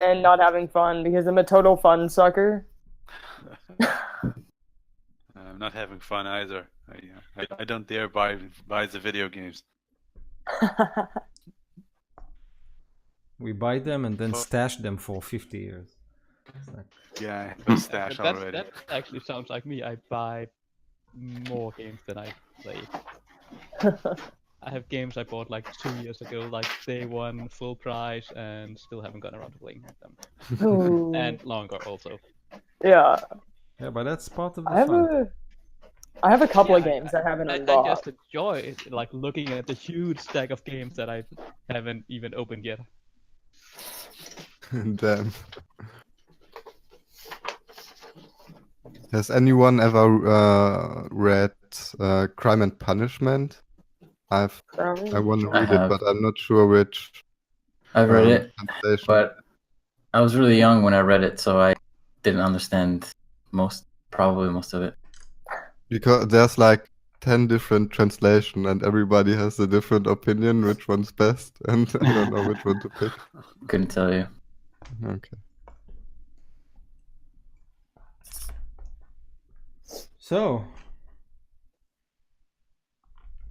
and not having fun because I'm a total fun sucker. I'm not having fun either. I don't dare buy the video games. We buy them and then stash them for 50 years. Yeah, I have a stash already. That actually sounds like me. I buy more games than I play. I have games I bought like 2 years ago, like day one, full price, and still haven't gotten around to playing them. Ooh. And longer also. Yeah. Yeah, but that's part of the I have fun. I have a couple of games I haven't I unlocked. just enjoy it, like looking at the huge stack of games that I haven't even opened yet. Damn. Has anyone ever read Crime and Punishment? I want to read it, but I'm not sure which. I've read it, translation. but I was really young when I read it, so I didn't understand probably most of it. Because there's like 10 different translations, and everybody has a different opinion which one's best, and I don't know which one to pick. Couldn't tell you. Okay. So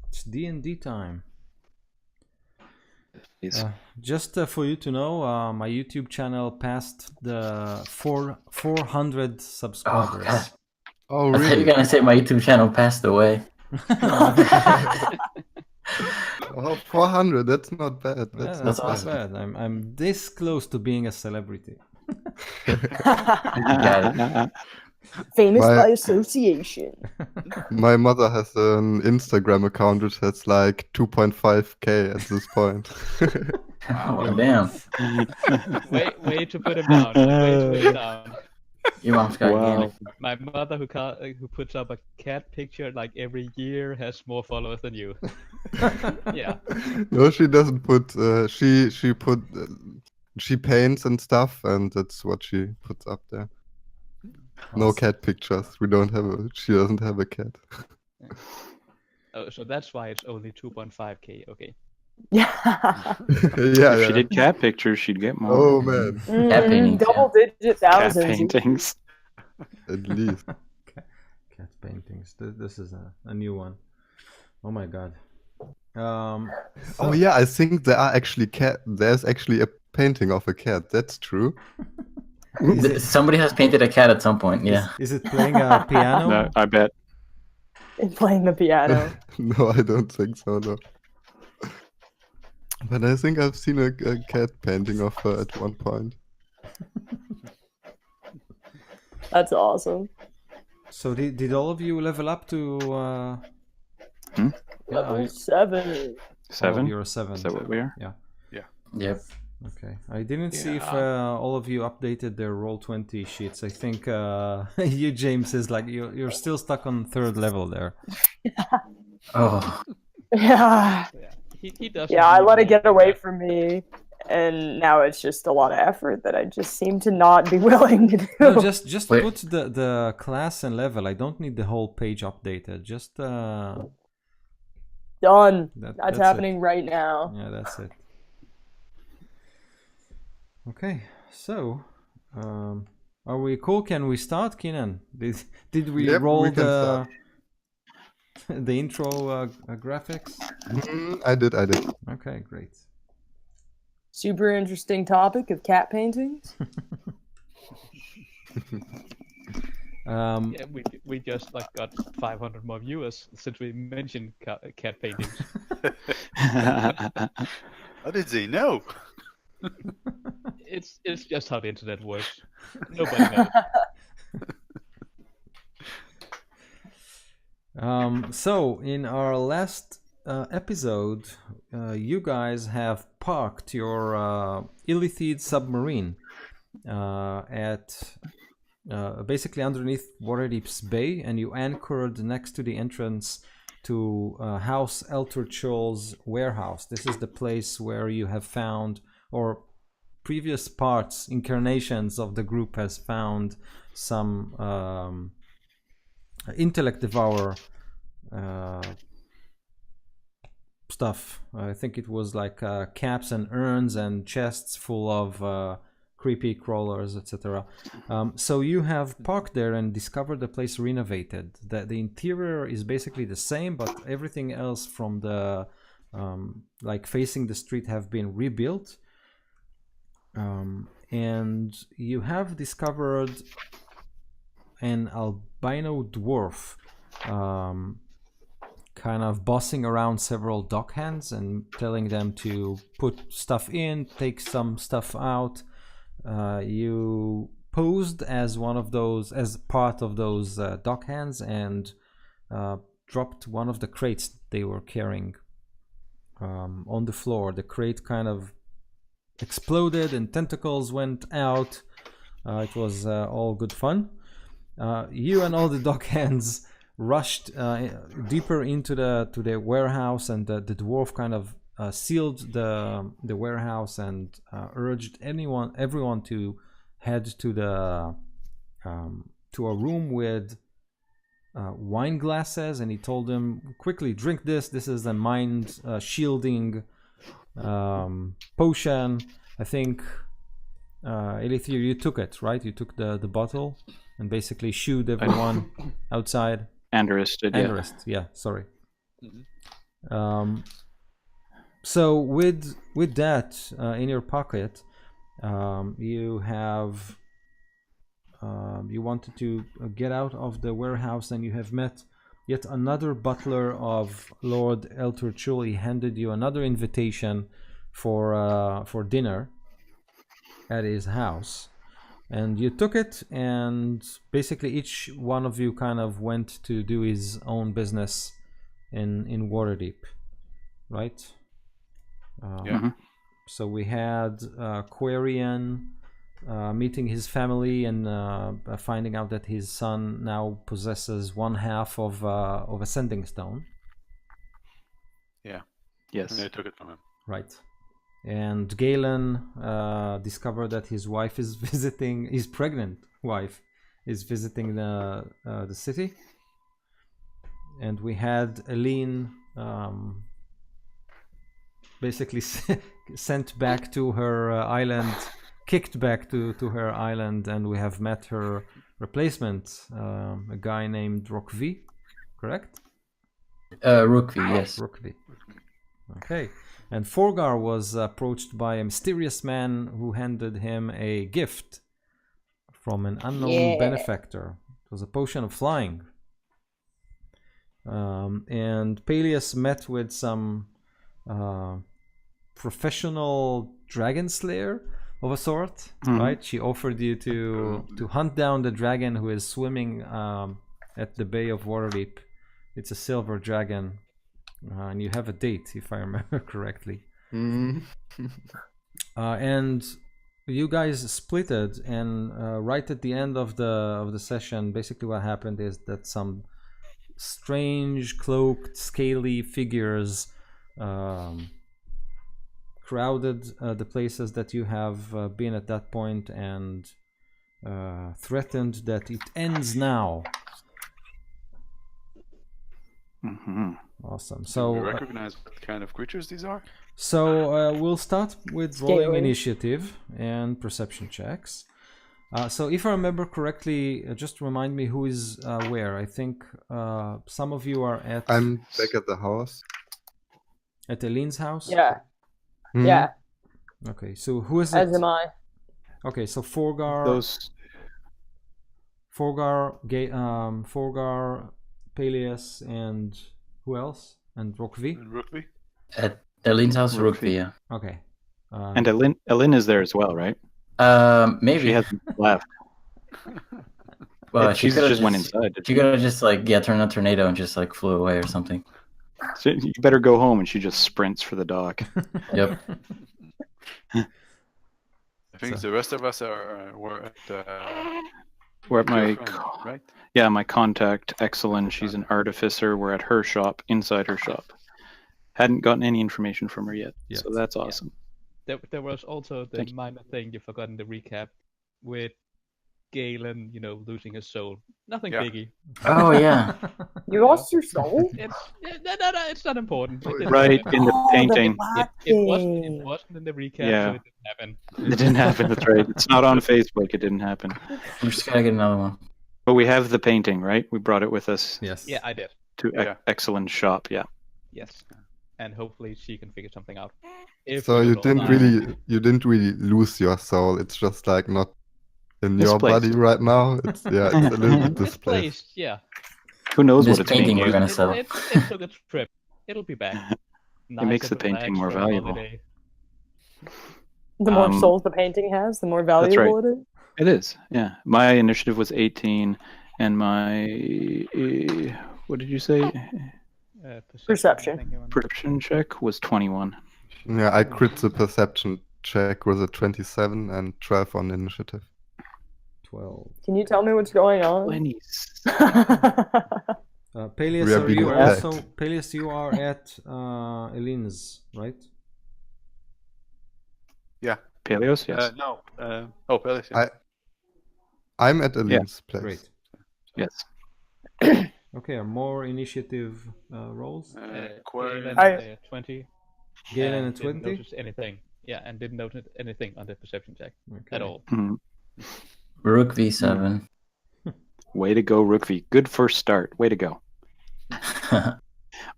it's D&D time. Just for you to know, my YouTube channel passed the 400 subscribers. Oh, I thought you really? were gonna say my YouTube channel passed away. Oh, 400, that's not bad. That's That's not awesome. bad. I'm this close to being a celebrity. Got it. Famous by association. My mother has an Instagram account which has like 2.5k at this point. Oh, damn. Way to put him down. Way to put him down. Your mom's got Wow. game. My mother, who puts up a cat picture like every year, has more followers than you. Yeah. No, she doesn't put. She paints and stuff, and that's what she puts up there. No Awesome. cat pictures. She doesn't have a cat. Oh, so that's why it's only 2.5k. Okay. Yeah. Yeah, If she yeah. did cat pictures, she'd get more. Oh man, Cat paintings, Double digit Cat thousands. paintings. at least. Cat paintings. This is a new one. Oh my god. Oh yeah, I think there's actually a painting of a cat. That's true. Somebody has painted a cat at some point, yeah. Is it playing a piano? No, I bet. And playing the piano. No, I don't think so. No. But I think I've seen a cat painting of her at one point. That's awesome. So did all of you level up to? Level 7. Seven? You're a 7. Is that what we are? Yeah. Yep. Okay. I didn't see if all of you updated their Roll20 sheets. I think you, James, is like you're still stuck on 3rd level there. Oh, Yeah. He does. Yeah, I let it get away from me. And now it's just a lot of effort that I just seem to not be willing to do. No, just Wait. put the class and level. I don't need the whole page updated. Just Done. that's That's happening right now. Yeah, that's it. Okay, so are we cool? Can we start, Keenan? Did we Yep, roll we can start. the intro graphics? I did. Okay, great. Super interesting topic of cat paintings. Yeah, we just like got 500 more viewers since we mentioned cat paintings. How did they know? It's just how the internet works. Nobody knows. So in our last episode, you guys have parked your Illithid submarine at basically underneath Waterdeep's Bay, and you anchored next to the entrance to House Elturchol's warehouse. This is the place where you have found, or previous incarnations of the group has found some intellect devour stuff. I think it was like caps and urns and chests full of creepy crawlers, etc. So you have parked there and discovered the place renovated. The interior is basically the same, but everything else from the like facing the street have been rebuilt. And you have discovered an albino dwarf kind of bossing around several dockhands and telling them to put stuff in, take some stuff out. You posed as one of those, as part of those dockhands, and dropped one of the crates they were carrying on the floor. The crate kind of exploded and tentacles went out. It was all good fun. You and all the dockhands rushed deeper into the warehouse, and the dwarf kind of sealed the warehouse and urged everyone to head to the to a room with wine glasses, and he told them, quickly drink this. This is a mind shielding potion. I think Elithir, you took it, right? You took the bottle and basically shooed everyone outside. Andorist did, yeah. Andorist, yeah, sorry. So with that in your pocket, you have you wanted to get out of the warehouse, and you have met yet another butler of Lord Elturchul. He handed you another invitation for dinner at his house, and you took it, and basically each one of you kind of went to do his own business in Waterdeep, right? Yeah. So we had Quarian meeting his family and finding out that his son now possesses one half of a sending stone. Yeah. Yes. I took it from him. Right. And Galen discovered that his wife is visiting, his pregnant wife is visiting the city. And we had Aline basically sent back to her island, kicked back to her island, and we have met her replacement, a guy named Rockvi, correct? Rookvi, yes. Rookvi. Okay. And Forgar was approached by a mysterious man who handed him a gift from an unknown benefactor. It was a potion of flying. And Peleus met with some professional dragon slayer of a sort, right? She offered you to hunt down the dragon who is swimming at the Bay of Waterdeep. It's a silver dragon. And you have a date, if I remember correctly. And you guys splitted, and right at the end of the session, basically what happened is that some strange, cloaked, scaly figures crowded the places that you have been at that point, and threatened that it ends now. Awesome. So do we recognize what kind of creatures these are? So we'll start with rolling initiative and perception checks. So if I remember correctly, just remind me who is where. I think some of you are at... I'm back at the house. At Eline's house? Yeah. Yeah. Okay, so who is it? As am I. Okay, so Forgar... Forgar, Peleus, and who else? And Rockvi? Rookvi? At Eline's house, Rookvi, yeah. Okay. And Eline is there as well, right? Maybe. She hasn't left. Well, she just went inside. She could have just turn on tornado and just flew away or something. So you better go home, and she just sprints for the dock. Yep. I think the rest of us were at my right? Yeah, my contact, Excellent. She's an artificer. We're at her shop, inside her shop. Hadn't gotten any information from her yet, so that's awesome. There was also the minor thing you forgot in the recap with Galen, losing his soul. Nothing Yeah. biggie. Oh yeah. You lost your soul? No, it's not important. It didn't Right happen. in the Oh, painting. black It wasn't in the recap, Yeah. so it didn't happen. It didn't happen. That's right. It's not on Facebook. It didn't happen. We just gotta get another one. But we have the painting, right? We brought it with us Yes. Yeah, I did. to Yeah. Excellent Shop. Yeah. Yes, and hopefully she can figure something out. If So we you don't all didn't die. really lose your soul. It's just like not in your Misplaced. body right now. It's a little bit It's displaced. placed, yeah. Who knows This what it's being painting we're used? gonna sell. It took a trip. It'll be back. makes Nice the and painting relaxed more for a valuable. holiday. The more Um, souls the painting has, the more That's valuable it is. It is. Yeah. My initiative was 18, and my what did you say? Perception. I think you want. Perception check was 21. Yeah, I crit the perception check with a 27 and 12 on initiative. 12. Can you tell me what's going on? 20s. Peleus, We are are being you attacked. also Peleus? You are at Eline's, right? Peleos, yes. No. Peleus. Yeah. I'm at Aline's place. Great. Yes. Okay, more initiative rolls. Aquarian. Galen, 20. Galen and at didn't 20. notice anything. Yeah, and didn't notice anything on the perception check Okay. at all. Mhm. Rook V7. Way to go, Rookvi. Good first start. Way to go.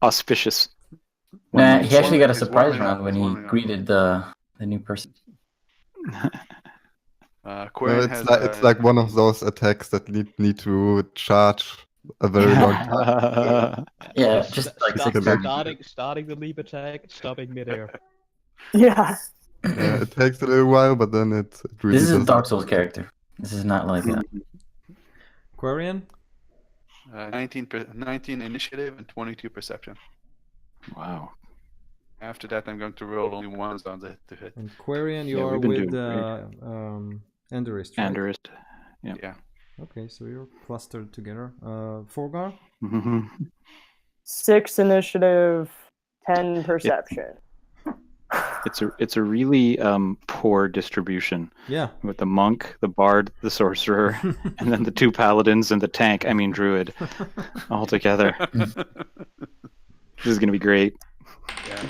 Auspicious. Nah, One he actually got a He's surprise warming up, round when he's he warming up. greeted the new person. No, Aquarian it's like one of those attacks that need to charge a very long time. Yeah, just like Start- 6 seconds. starting the leap attack, stopping midair. Yeah. Yeah, it takes a little while, but then it really This is a doesn't. Dark Souls character. This is not like a... Quarian? 19 initiative and 22 perception. Wow. After that, I'm going to roll only ones on the to hit. And Quarian, you Yeah, are we've been with doing Enderist, right? Anderist. Yeah. Okay, so you're clustered together. Forgar? Mhm. 6 initiative, 10 perception. It's a really poor distribution Yeah. with the monk, the bard, the sorcerer, and then the 2 paladins and the tank. I mean druid, all together. This is gonna be great. Yeah.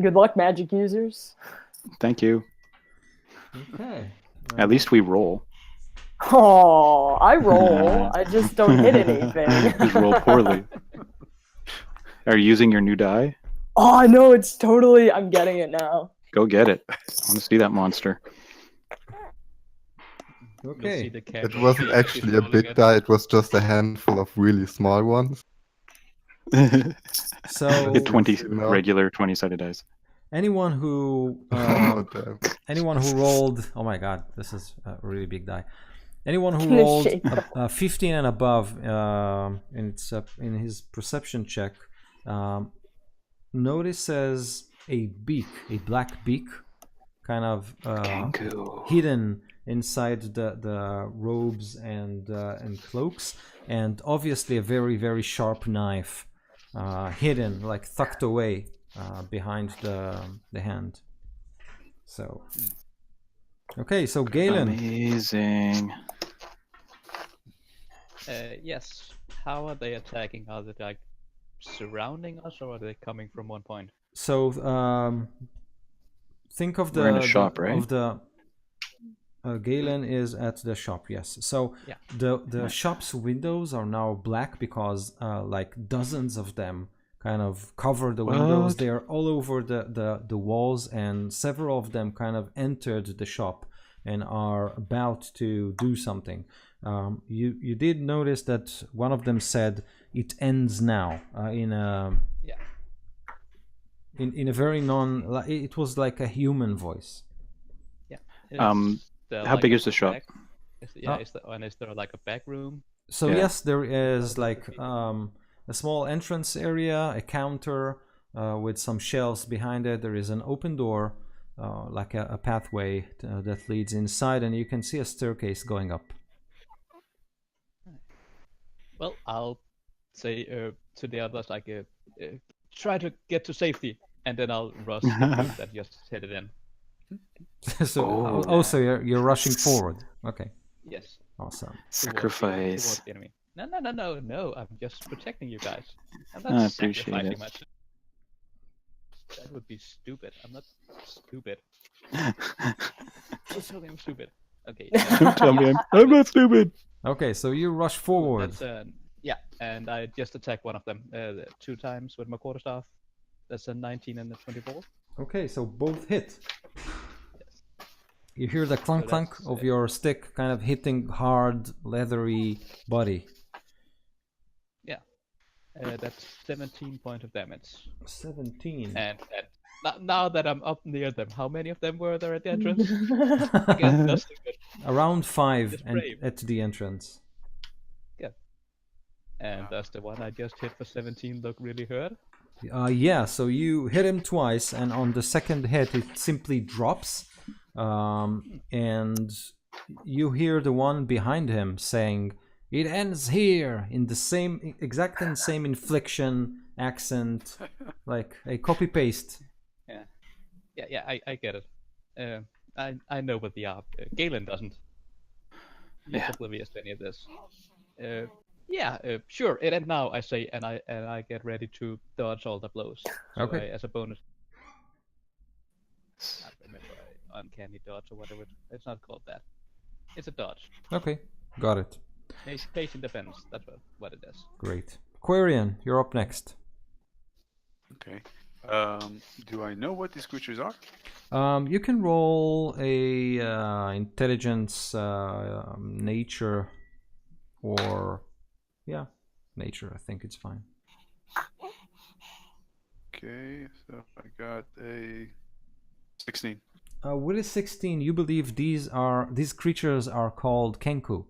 Good luck, magic users. Thank you. Okay. At least we roll. Oh, I roll. I just don't hit anything. Just roll poorly. Are you using your new die? Oh, no, it's totally... I'm getting it now. Go get it. I want to see that monster. You'll see Okay. the It character wasn't sheet actually a rolling big it. die, it was just a handful of really small ones. So Hit 20 No. regular 20-sided dice. anyone who Oh, damn. anyone who rolled, oh my god, this is a really big die. Anyone who rolled Shake. 15 and above in his perception check notices a beak, a black beak, kind of Kanku. hidden inside the robes and cloaks, and obviously a very, very sharp knife hidden, like tucked away behind the hand. So okay, so Galen, Amazing. Yes. How are they attacking? Are they like surrounding us, or are they coming from one point? so think of We're in a shop, right? of the Galen is at the shop, yes. So Yeah. the shop's windows are now black because like dozens of them kind of cover the windows. What? They are all over the walls, and several of them kind of entered the shop and are about to do something. You did notice that one of them said, "It ends now," in a Yeah. in a very it was like a human voice. How big is the shop? Is there like a back room? So Yeah. yes, there is like a small entrance area, a counter with some shelves behind it. There is an open door, like a pathway that leads inside, and you can see a staircase going up. Well, I'll say to the others like, try to get to safety, and then I'll rush the group that just headed in. So Oh. also you're rushing forward. Okay. Yes. Awesome. Sacrifice. Towards the enemy. No. I'm just protecting you guys. I'm I not appreciate sacrificing it. much. That would be stupid. I'm not stupid. Don't tell me I'm stupid. Okay. Don't tell me I'm not stupid. Okay, so you rush forward. That's yeah, and I just attack one of them 2 times with my quarterstaff. That's a 19 and a 24. Okay, so both hit. You hear the clunk So clunk that's, of your stick kind of hitting hard, leathery body. Yeah. That's 17 points of damage. 17. And now that I'm up near them, how many of them were there at the entrance? Again, that's good. Around 5 Just and brave. at the entrance. And does the one I just hit for 17 look really hurt? Yeah, so you hit him twice, and on the second hit, it simply drops. And you hear the one behind him saying, "It ends here," in the same, exact same inflection, accent, like a copy paste. Yeah, I get it. I know what the are. Galen doesn't. He's oblivious to any of this. Sure. It ends now, I say, and I get ready to dodge all the blows. So Okay. as a bonus. I remember uncanny dodge or whatever. It's not called that. It's a dodge. Okay, got it. Patient defense. That's what it is. Great. Quarian, you're up next. Okay. Do I know what these creatures are? You can roll a intelligence, nature, or nature. I think it's fine. Okay, so I got a 16. With a 16, you believe these creatures are called Kenku.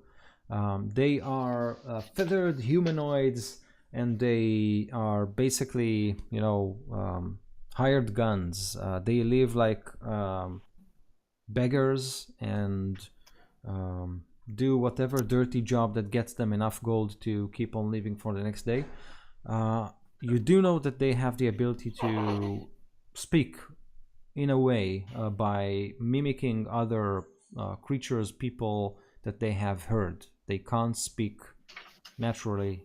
They are feathered humanoids, and they are basically, hired guns. They live like beggars and do whatever dirty job that gets them enough gold to keep on living for the next day. You do know that they have the ability to speak in a way by mimicking other creatures, people that they have heard. They can't speak naturally.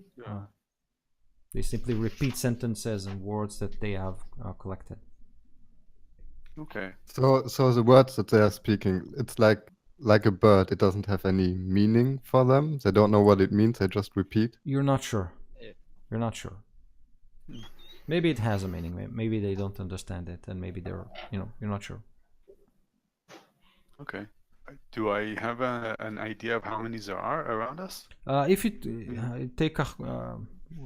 They simply repeat sentences and words that they have collected. Okay. So the words that they are speaking, it's like a bird. It doesn't have any meaning for them. They don't know what it means. They just repeat. You're not sure. Yeah. You're not sure. Maybe it has a meaning. Maybe they don't understand it, and maybe they're, you're not sure. Okay. Do I have an idea of how many there are around us? If you take a,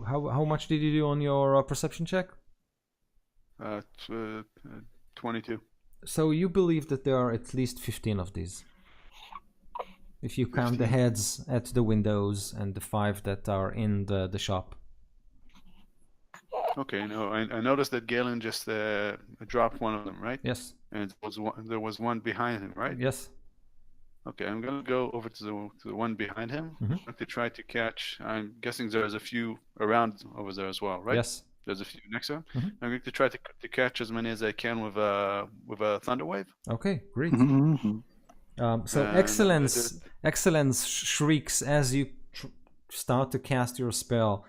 how much did you do on your perception check? 22. So you believe that there are at least 15 of these. If you count the heads at the windows and the 5 that are in the shop. Okay, no, I noticed that Galen just dropped one of them, right? Yes. And there was one behind him, right? Yes. Okay, I'm gonna go over to the one behind him to try to catch. I'm guessing there's a few around over there as well, right? Yes. There's a few next to him. I'm going to try to catch as many as I can with a thunder wave. Okay, great. So excellence shrieks as you start to cast your spell.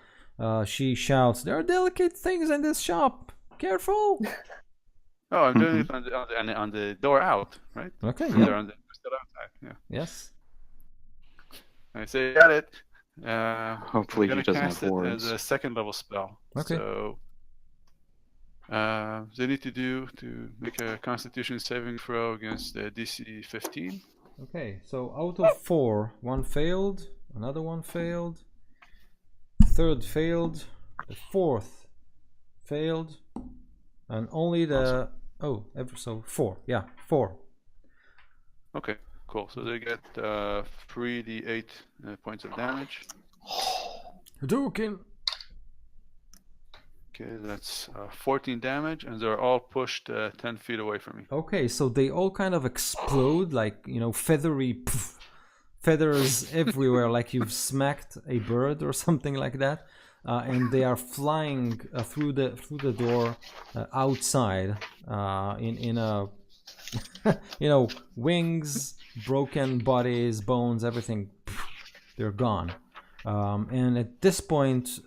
She shouts, "There are delicate things in this shop. Careful!" Oh, I'm doing it on the door out, right? Okay. Yeah. They're still outside. Yeah. Yes. I say, got it. Hopefully I'm he gonna doesn't cast have it words. as a second level spell. Okay. So they need to make a Constitution saving throw against the DC 15. Okay. So out of 4, 1 failed, another one failed, third failed, the 4th failed, and only the so 4. Yeah, 4. Okay, cool. So they get 3d8 points of damage. Hadouken. Okay, that's 14 damage, and they're all pushed 10 feet away from me. Okay, so they all kind of explode like, feathery feathers everywhere, like you've smacked a bird or something like that, and they are flying through the door outside in a You know, wings, broken bodies, bones, everything, they're gone. And at this point,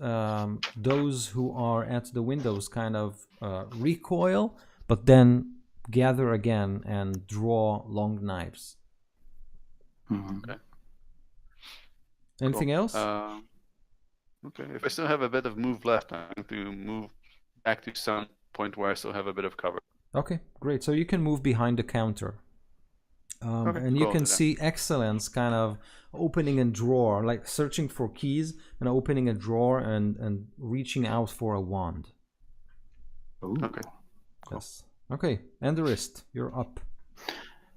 those who are at the windows kind of recoil, but then gather again and draw long knives. Okay. Anything Cool. else? Okay. If I still have a bit of move left, I'm going to move back to some point where I still have a bit of cover. Okay, great. So you can move behind the counter. Okay, And you cool, can do that. see Excellence kind of opening a drawer, like searching for keys and opening a drawer and reaching out for a wand. Ooh. Okay. Yes. Okay, and the wrist, you're up.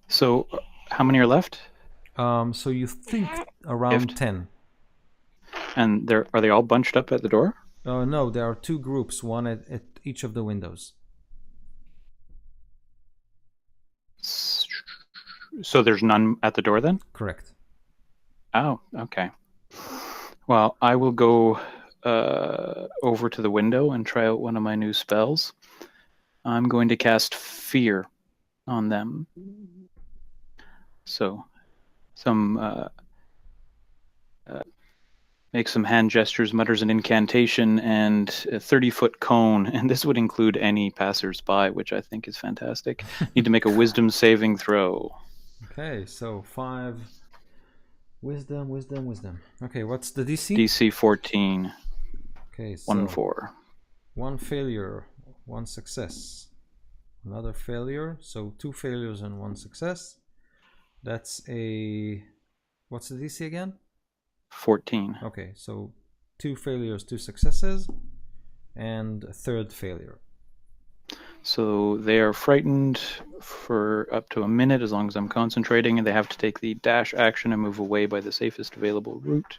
So, how many are left? So you think around Gift. 10. And are they all bunched up at the door? No, there are two groups, one at each of the windows. So there's none at the door then? Correct. Oh, okay. Well, I will go over to the window and try out one of my new spells. I'm going to cast Fear on them. So, make some hand gestures, mutters an incantation, and a 30-foot cone. And this would include any passersby, which I think is fantastic. Need to make a wisdom saving throw. Okay, so 5 wisdom. Okay, what's the DC? DC 14. Okay, so 1-4. 1 failure, 1 success. Another failure, so 2 failures and 1 success. That's a... What's the DC again? 14. Okay, so 2 failures, 2 successes, and a third failure. So they are frightened for up to a minute as long as I'm concentrating, and they have to take the dash action and move away by the safest available route.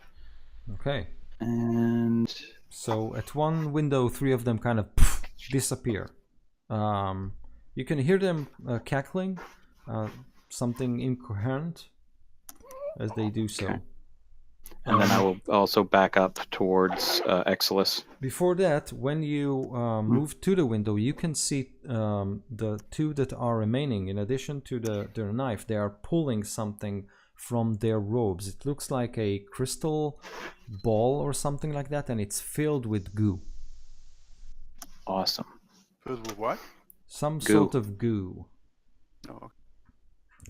Okay. And so at one window, 3 of them kind of disappear. You can hear them cackling, something incoherent as they do so. Okay. And then I will also back up towards Exilus. Before that, when you move to the window, you can see the 2 that are remaining. In addition to their knife, they are pulling something from their robes. It looks like a crystal ball or something like that, and it's filled with goo. Awesome. Filled with what? Some Goo. sort of goo. Oh.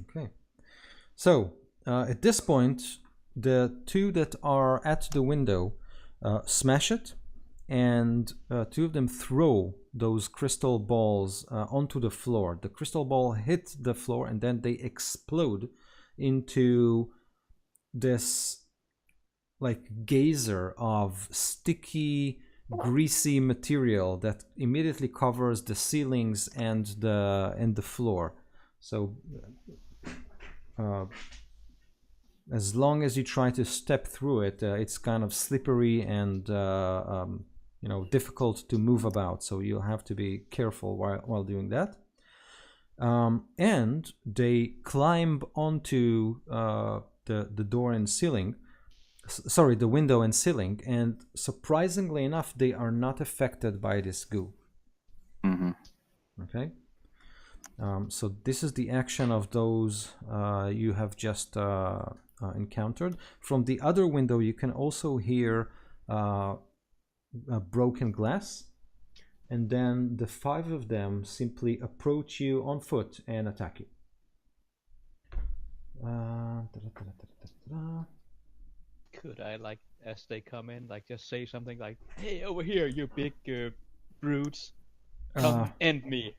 Okay. So, at this point, the 2 that are at the window smash it, and 2 of them throw those crystal balls onto the floor. The crystal ball hit the floor, and then they explode into this like geyser of sticky, greasy material that immediately covers the ceilings and the floor. So as long as you try to step through it, it's kind of slippery and difficult to move about. So you'll have to be careful while doing that. And they climb onto the door and ceiling. Sorry, the window and ceiling. And surprisingly enough, they are not affected by this goo. Mm-hmm. Okay. So this is the action of those you have just encountered. From the other window, you can also hear broken glass, and then the 5 of them simply approach you on foot and attack you. Could I, like, as they come in, like, just say something like, "Hey, over here, you big brutes, come end me."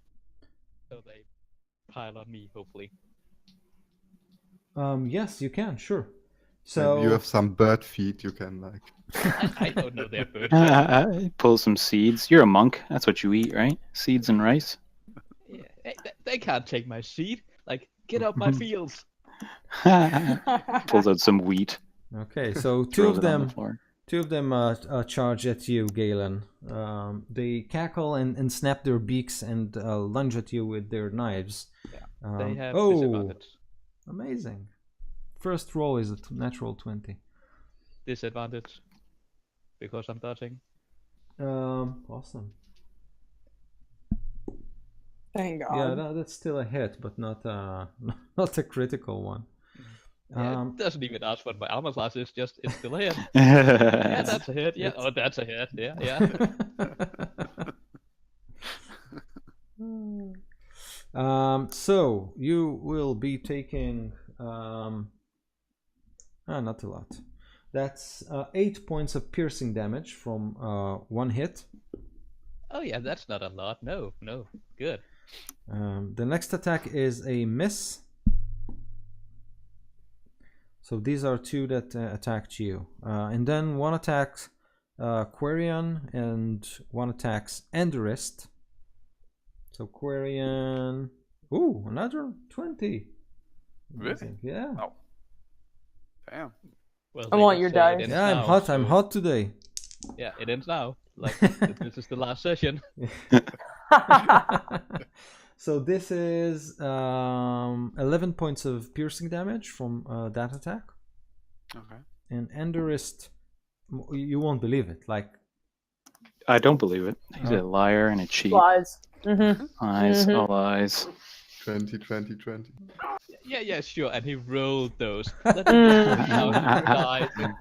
So they pile on me, hopefully. Yes, you can, sure. So maybe you have some bird feet you can like. I don't know their bird. Pull some seeds. You're a monk. That's what you eat, right? Seeds and rice. Yeah, they can't take my seed. Like, get out my fields. Pulls out some wheat. Okay, so two Throws of it on the them floor. charge at you, Galen. They cackle and snap their beaks and lunge at you with their knives. Yeah. They have disadvantage. Amazing. First roll is a natural 20. Disadvantage. Because I'm dodging. Awesome. Thank God. Yeah, that's still a hit, but not not a critical one. Yeah, it doesn't even ask what my armor class is, just it's still a hit. Yeah, that's a hit. Yeah, oh, that's a hit. Yeah, yeah. So you will be taking not a lot. That's 8 points of piercing damage from one hit. Oh yeah, that's not a lot. No, good. The next attack is a miss. So these are two that attacked you. And then one attacks Quarian and one attacks Enderist. So Quarian... Ooh, another 20. Really? Yeah. Oh. Damn. Well, I they want did your say dice. it ends Yeah, I'm now, hot. I'm so- hot today. Yeah, it ends now. Like this is the last session. So this is 11 points of piercing damage from that attack. Okay. And Enderist, you won't believe it. Like, I don't believe it. He's a liar and a cheat. Lies. Mm-hmm. Lies, all lies. 20, 20, 20. Yeah, sure. And he rolled those. Let me just count the dice and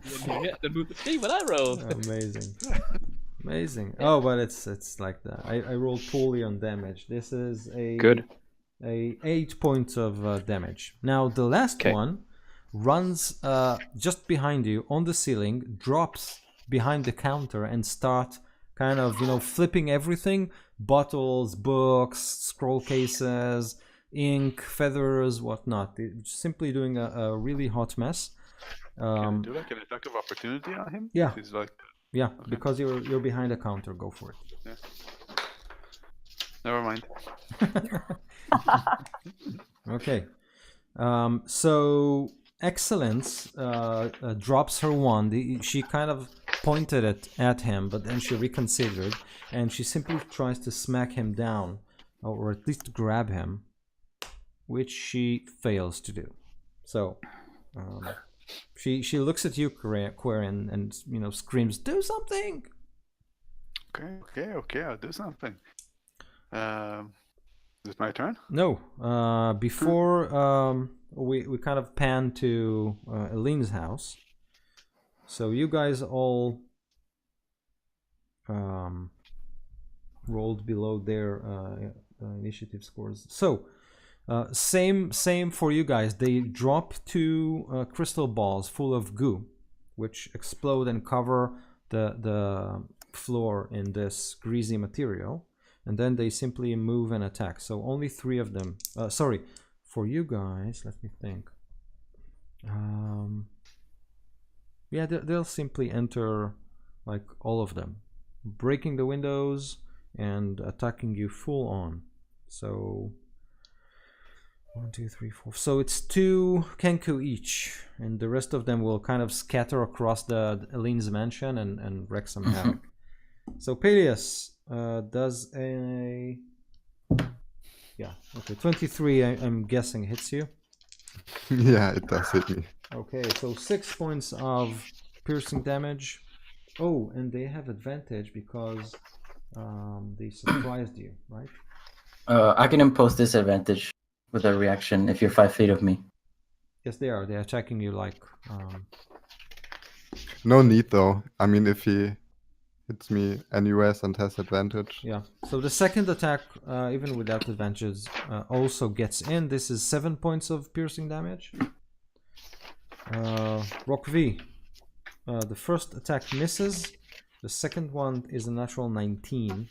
then move the screen when I rolled. amazing. Amazing. Oh, but it's like that. I rolled poorly on damage. This is a Good. 8 points of damage. Now the last one runs just behind you on the ceiling, drops behind the counter, and start kind of flipping everything: bottles, books, scroll cases, ink, feathers, whatnot. It's simply doing a really hot mess. Can I do like an attack of opportunity on him? Yeah. He's like, Yeah, because you're behind a counter. Go for it. yeah. Never mind. Okay. So Excellence drops her wand. She kind of pointed it at him, but then she reconsidered, and she simply tries to smack him down, or at least grab him, which she fails to do. So she looks at you, Quarian, and screams, "Do something!" Okay. I'll do something. Is it my turn? No. Before we kind of pan to Eline's house. So you guys all rolled below their initiative scores. So same for you guys. They drop two crystal balls full of goo, which explode and cover the floor in this greasy material. And then they simply move and attack. So only 3 of them. Sorry, for you guys, let me think. Yeah, they'll simply enter like all of them, breaking the windows and attacking you full on. So 1, 2, 3, 4. So it's 2 Kenku each, and the rest of them will kind of scatter across the Eline's mansion and wreak some havoc. So Peleus does a 23. I'm guessing hits you. Yeah, it does hit me. Okay, so 6 points of piercing damage. Oh, and they have advantage because they surprised you, right? I can impose disadvantage with a reaction if you're 5 feet of me. Yes, they are. They're attacking you like. No need though. I mean, if he hits me anyways and has advantage. Yeah. So the second attack, even without advantage, also gets in. This is 7 points of piercing damage. Rock V. The first attack misses. The second one is a natural 19,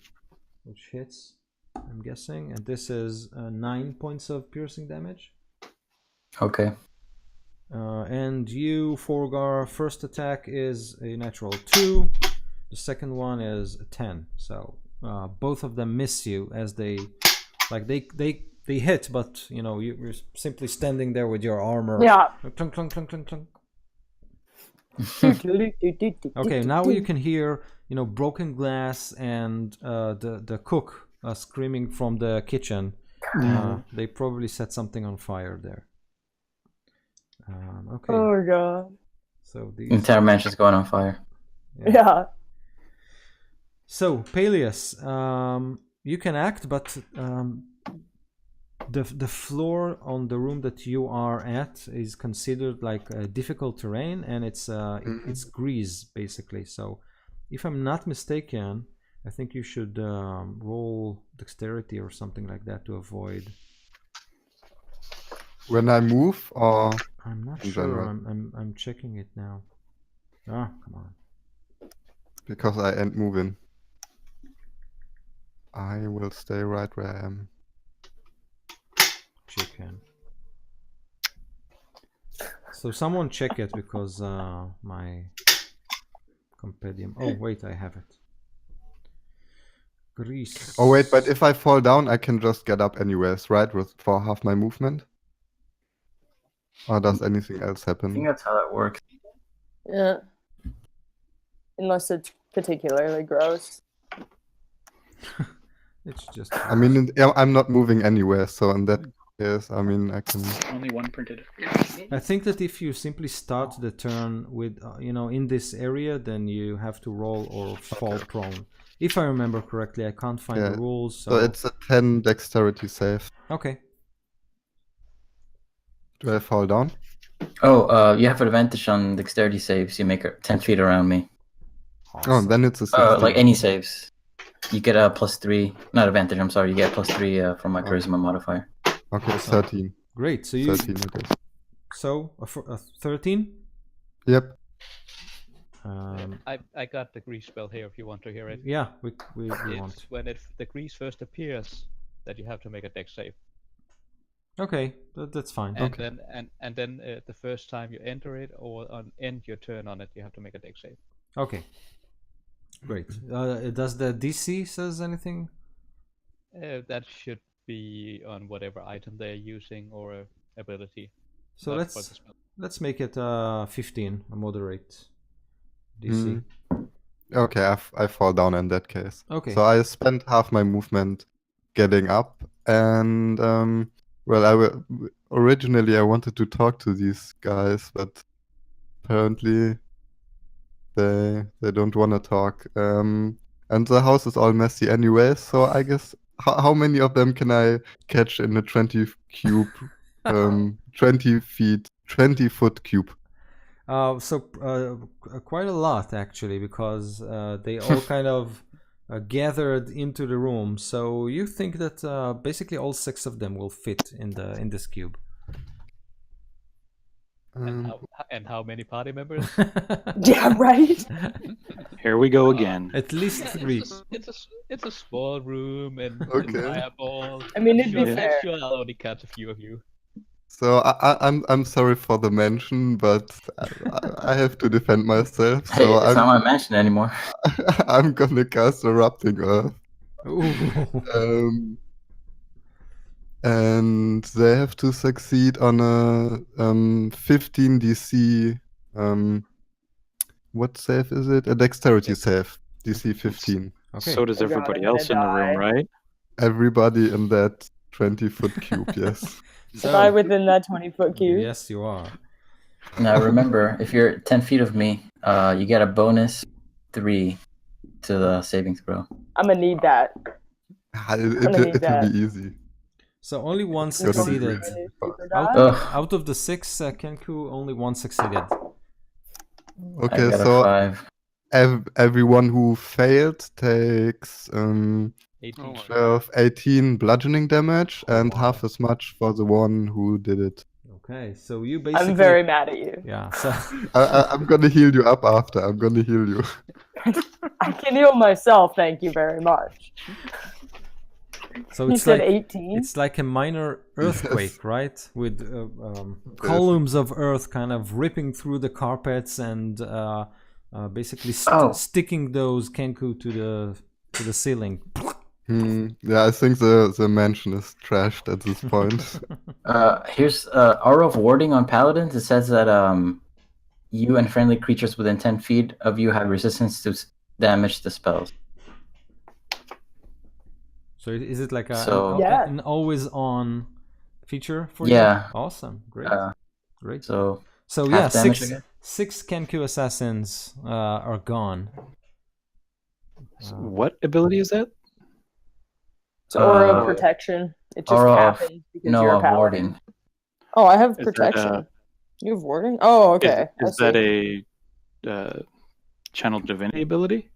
which hits, I'm guessing. And this is 9 points of piercing damage. Okay. And you, Forgar, first attack is a natural 2. The second one is a 10. So both of them miss you as they hit, but you're simply standing there with your armor. Yeah. Clunk, clunk, clunk, clunk, clunk. Okay, now you can hear broken glass and the cook screaming from the kitchen. They probably set something on fire there. Okay. Oh god. So the Entire mansion's going on fire. Yeah. So Peleus, you can act, but the floor on the room that you are at is considered like a difficult terrain, and it's grease basically. So, if I'm not mistaken, I think you should roll dexterity or something like that to avoid. When I move, or I'm not in sure. general? I'm checking it now. Ah, come on. Because I ain't moving. I will stay right where I am. Chicken. So someone check it because my compendium. Oh wait, I have it. Grease. Oh wait, but if I fall down, I can just get up anyways, right? For half my movement. Or does anything else I think happen? that's how that works. Yeah. Unless it's particularly gross. It's just. I mean, I'm not moving anywhere, so in that case, I mean, I can. Only one printed. I think that if you simply start the turn with, in this area, then you have to roll or fall prone. If I remember correctly, I can't find the rules. So it's a 10 dexterity save. Okay. Do I fall down? Oh, you have advantage on dexterity saves. You make 10 feet around me. Awesome. Oh, then it's a 16. Like any saves. You get a +3. Not advantage, I'm sorry. You get a +3 from my charisma modifier. Okay, Awesome. 13. Great. So you. 13 it is. So a 13. Yep. I got the grease spell here if you want to hear it. Yeah, we It's want. when the grease first appears that you have to make a dex save. Okay, that's fine. And then the first time you enter it or end your turn on it, you have to make a dex save. Okay. Great. Does the DC says anything? That should be on whatever item they're using or ability. So not for the spell. let's make it 15, a moderate DC. Okay, I fall down in that case. Okay. So I spent half my movement getting up, and well, originally I wanted to talk to these guys, but apparently they don't want to talk. And the house is all messy anyway, so I guess how many of them can I catch in a 20 cube, 20 foot cube? Quite a lot actually, because they all kind of gathered into the room. So you think that basically all 6 of them will fit in this cube. And how many party members? Yeah, right. Here we go again. At least 3. It's a small room and Okay. fireballs. I mean, it'd be Sure, fair. sure, I'll only catch a few of you. So I'm sorry for the mention, but I have to defend myself. Hey, So it's not my mansion anymore. I'm gonna cast Erupting Earth. Ooh. And they have to succeed on a 15 DC. What save is it? A dexterity save. DC 15. Okay. So does Oh God, everybody I'm else in gonna the room, die. right? Everybody in that 20-foot cube, yes. Am I within that 20-foot cube? Yes, you are. Now remember, if you're 10 feet of me, you get a bonus 3 to the saving throw. I'm gonna need that. It will be easy. So only one It's gonna be succeeded. really fast. Out of the 6 Kenku, only 1 succeeded. Okay, I got so a 5. everyone who failed takes 18. 12, 18 bludgeoning damage, and wow. half as much for the one who did it. Okay, so you basically. I'm very mad at you. Yeah. So. I'm gonna heal you up after. I'm gonna heal you. I can heal myself, thank you very much. So You it's said like 18? it's like a minor earthquake, right? With columns of earth kind of ripping through the carpets and basically sticking those Kenku to the ceiling. Yeah, I think the mansion is trashed at this point. Here's Aura of Warding on Paladins. It says that you and friendly creatures within 10 feet of you have resistance to damage to spells. So is it like an always on feature for you? Yeah. Awesome. Great. Great. So yeah, six Kenku assassins are gone. What ability is that? It's aura of Uh, protection. It just aura of- happens because No, you're a of paladin. warding. Oh, I have Is that, protection. You have warding? Oh, okay. Is that a channel divinity ability?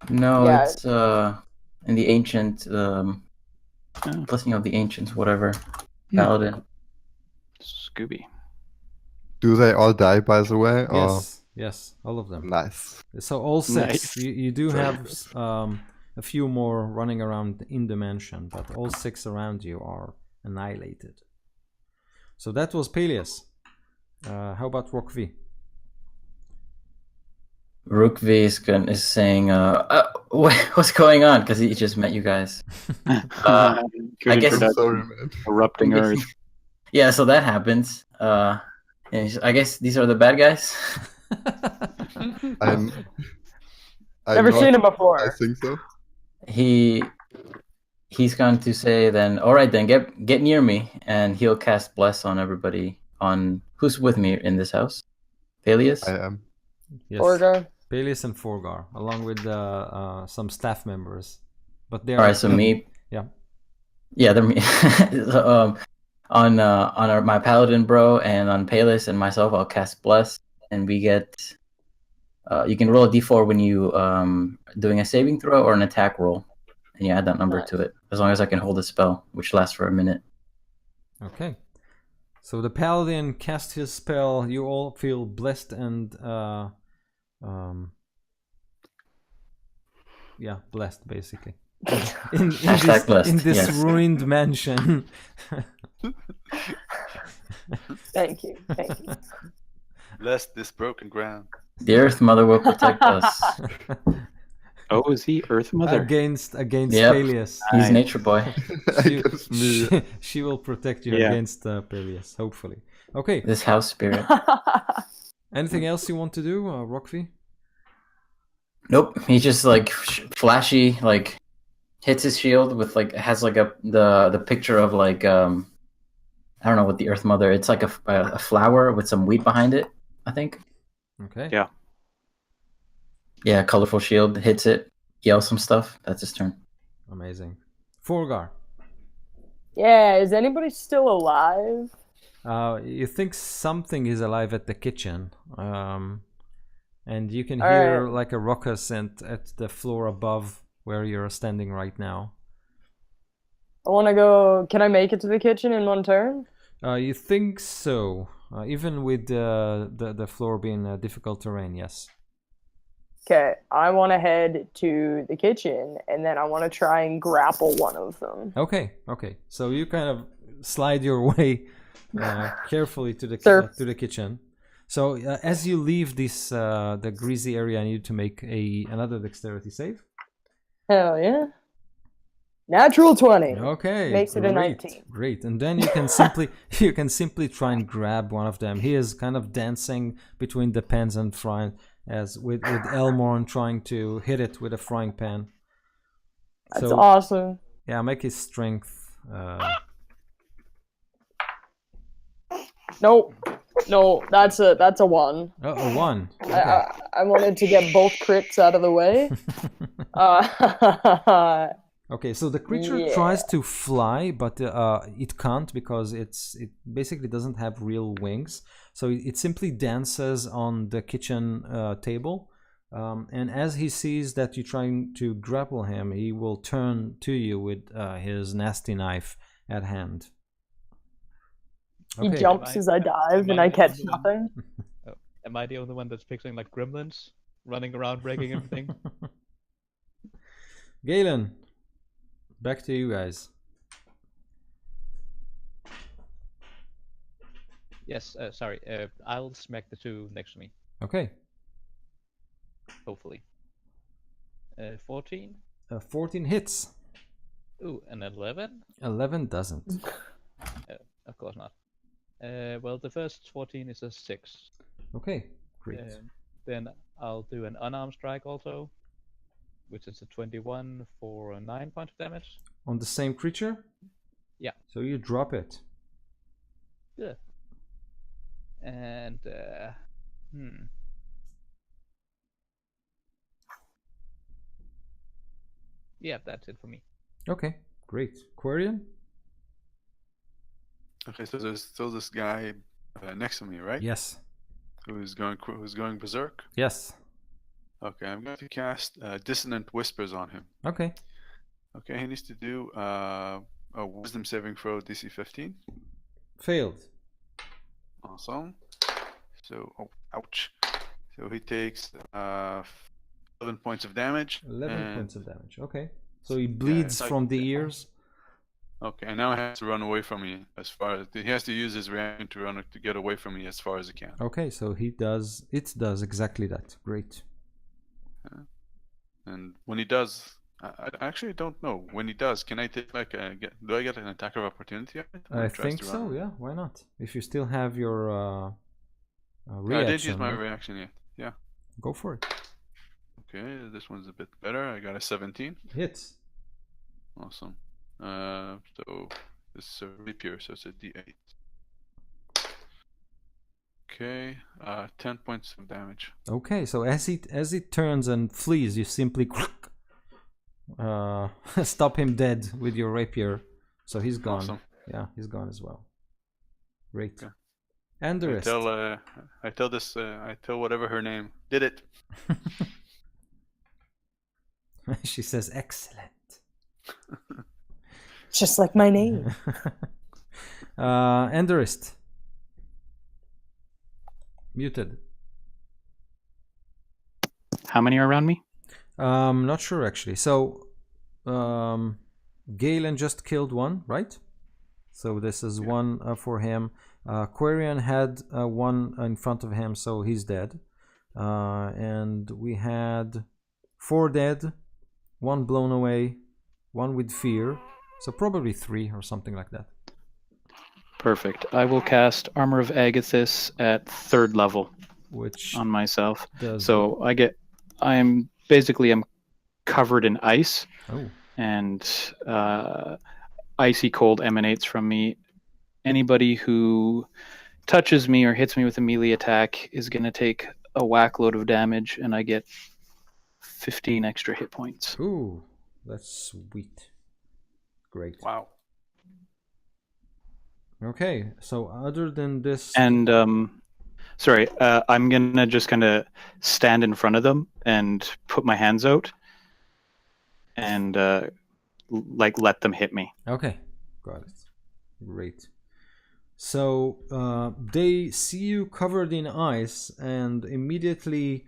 No, Yeah. it's in the ancient Oh. blessing of the ancients, whatever. Hmm. Paladin. Scooby. Do they all die, by the way? Or Yes, yes, all of them. nice. So all six. Nice. You do Very have a few more running around in the mansion, but all six around you are annihilated. So that was Peleus. How about Rockv? Rookvi is saying, what's going on? Because he just met you guys. I guess- I'm sorry, man. Erupting Earth. Yeah, so that happens. And I guess these are the bad guys. I'm Never not- seen him I before. think so. He's going to say then, all right, then get near me, and he'll cast bless on everybody. On who's with me in this house? Peleus. I am. Yes. Orgar. Peleus and Forgar, along with some staff members. But they're All right, so me. Yeah. Yeah, they're me. So, on my paladin bro and on Peleus and myself, I'll cast bless, and we get. You can roll a d4 when you doing a saving throw or an attack roll, and you add that number Nice. to it. As long as I can hold a spell, which lasts for a minute. Okay. So the paladin cast his spell. You all feel blessed and yeah, blessed basically. In Hashtag blessed, in this yes. ruined mansion. Thank you. Thank you. Bless this broken ground. The Earth Mother will protect us. Oh, is he Earth Mother? against Yep. Peleus. He's Nice. nature boy. She, Against me. she will protect you Yeah. against Peleus, hopefully. Okay. This house spirit. Anything else you want to do, Rockvi? Nope. He just like flashy, like hits his shield with like has like the picture of like I don't know what the Earth Mother. It's like a flower with some wheat behind it. I think. Okay. Yeah. Yeah, colorful shield hits it, yells some stuff. That's his turn. Amazing. Forgar. Yeah, is anybody still alive? You think something is alive at the kitchen, and you can All hear right. like a ruckus at the floor above where you're standing right now. I want to go. Can I make it to the kitchen in one turn? You think so? Even with the floor being difficult terrain, yes. Okay, I want to head to the kitchen, and then I want to try and grapple one of them. Okay, okay. So you kind of slide your way carefully to the kitchen. So as you leave this the greasy area, I need to make another dexterity save. Hell yeah. Natural 20. Okay, Makes it a 19. Great, and then you can simply try and grab one of them. He is kind of dancing between the pans and frying, as with Elmorn trying to hit it with a frying pan. That's awesome. Yeah, make his strength. Nope. No, that's a 1. A 1. Okay. I wanted to get both crits out of the way. Okay, so the creature tries to fly, but it can't because it basically doesn't have real wings. So it simply dances on the kitchen table, and as he sees that you're trying to grapple him, he will turn to you with his nasty knife at hand. He Okay. jumps as I dive, and I catch nothing. Am I the only one that's picturing like gremlins running around breaking everything? Galen, back to you guys. Yes, sorry. I'll smack the two next to me, Okay. hopefully. 14? 14 hits. Ooh, an 11? 11 doesn't. Of course not. Well, the first 14 is a 6. Okay, great. Then I'll do an unarmed strike also, which is a 21 for a 9 point of damage. On the same creature? Yeah. So you drop it. Yeah. And yeah, that's it for me. Okay, Great. Quarian? Okay, so there's still this guy next to me, right? Yes. Who's going berserk? Yes. Okay, I'm going to cast Dissonant Whispers on him. Okay. Okay, he needs to do a Wisdom saving throw DC 15. Failed. Awesome. So, ouch. So he takes 11 points of damage. 11 points of damage. Okay. So he bleeds from the ears. Okay, and now he has to run away from me as far as he has to use his reaction to get away from me as far as he can. Okay, so it does exactly that. Great. And when he does, I actually don't know. When he does, can I take do I get an attack of opportunity? I think so. Yeah, why not? If you still have your reaction. I did use my reaction yet. Yeah. Go for it. Okay, this one's a bit better. I got a 17. Hits. Awesome. So this is a rapier, so it's a D8. Okay, 10 points of damage. Okay, so as it turns and flees, you simply stop him dead with your rapier. So he's gone. Awesome. Yeah, he's gone as well. Great. Okay. And the rest. I tell whatever her name. Did it. She says excellent. Just like my name. And the rest. Muted. How many are around me? Not sure actually. So Galen just killed one, right? So this is one for him. Quarian had one in front of him, so he's dead. And we had 4 dead, 1 blown away, 1 with fear. So probably 3 or something like that. Perfect. I will cast Armor of Agathis at 3rd level, which on myself. does So I'm covered in ice, and icy cold emanates from me. Anybody who touches me or hits me with a melee attack is going to take a whack load of damage, and I get 15 extra hit points. Ooh, that's sweet. Great. Wow. Okay, so other than this, and I'm gonna just kind of stand in front of them and put my hands out and let them hit me. Okay, got it. Great. So they see you covered in ice and immediately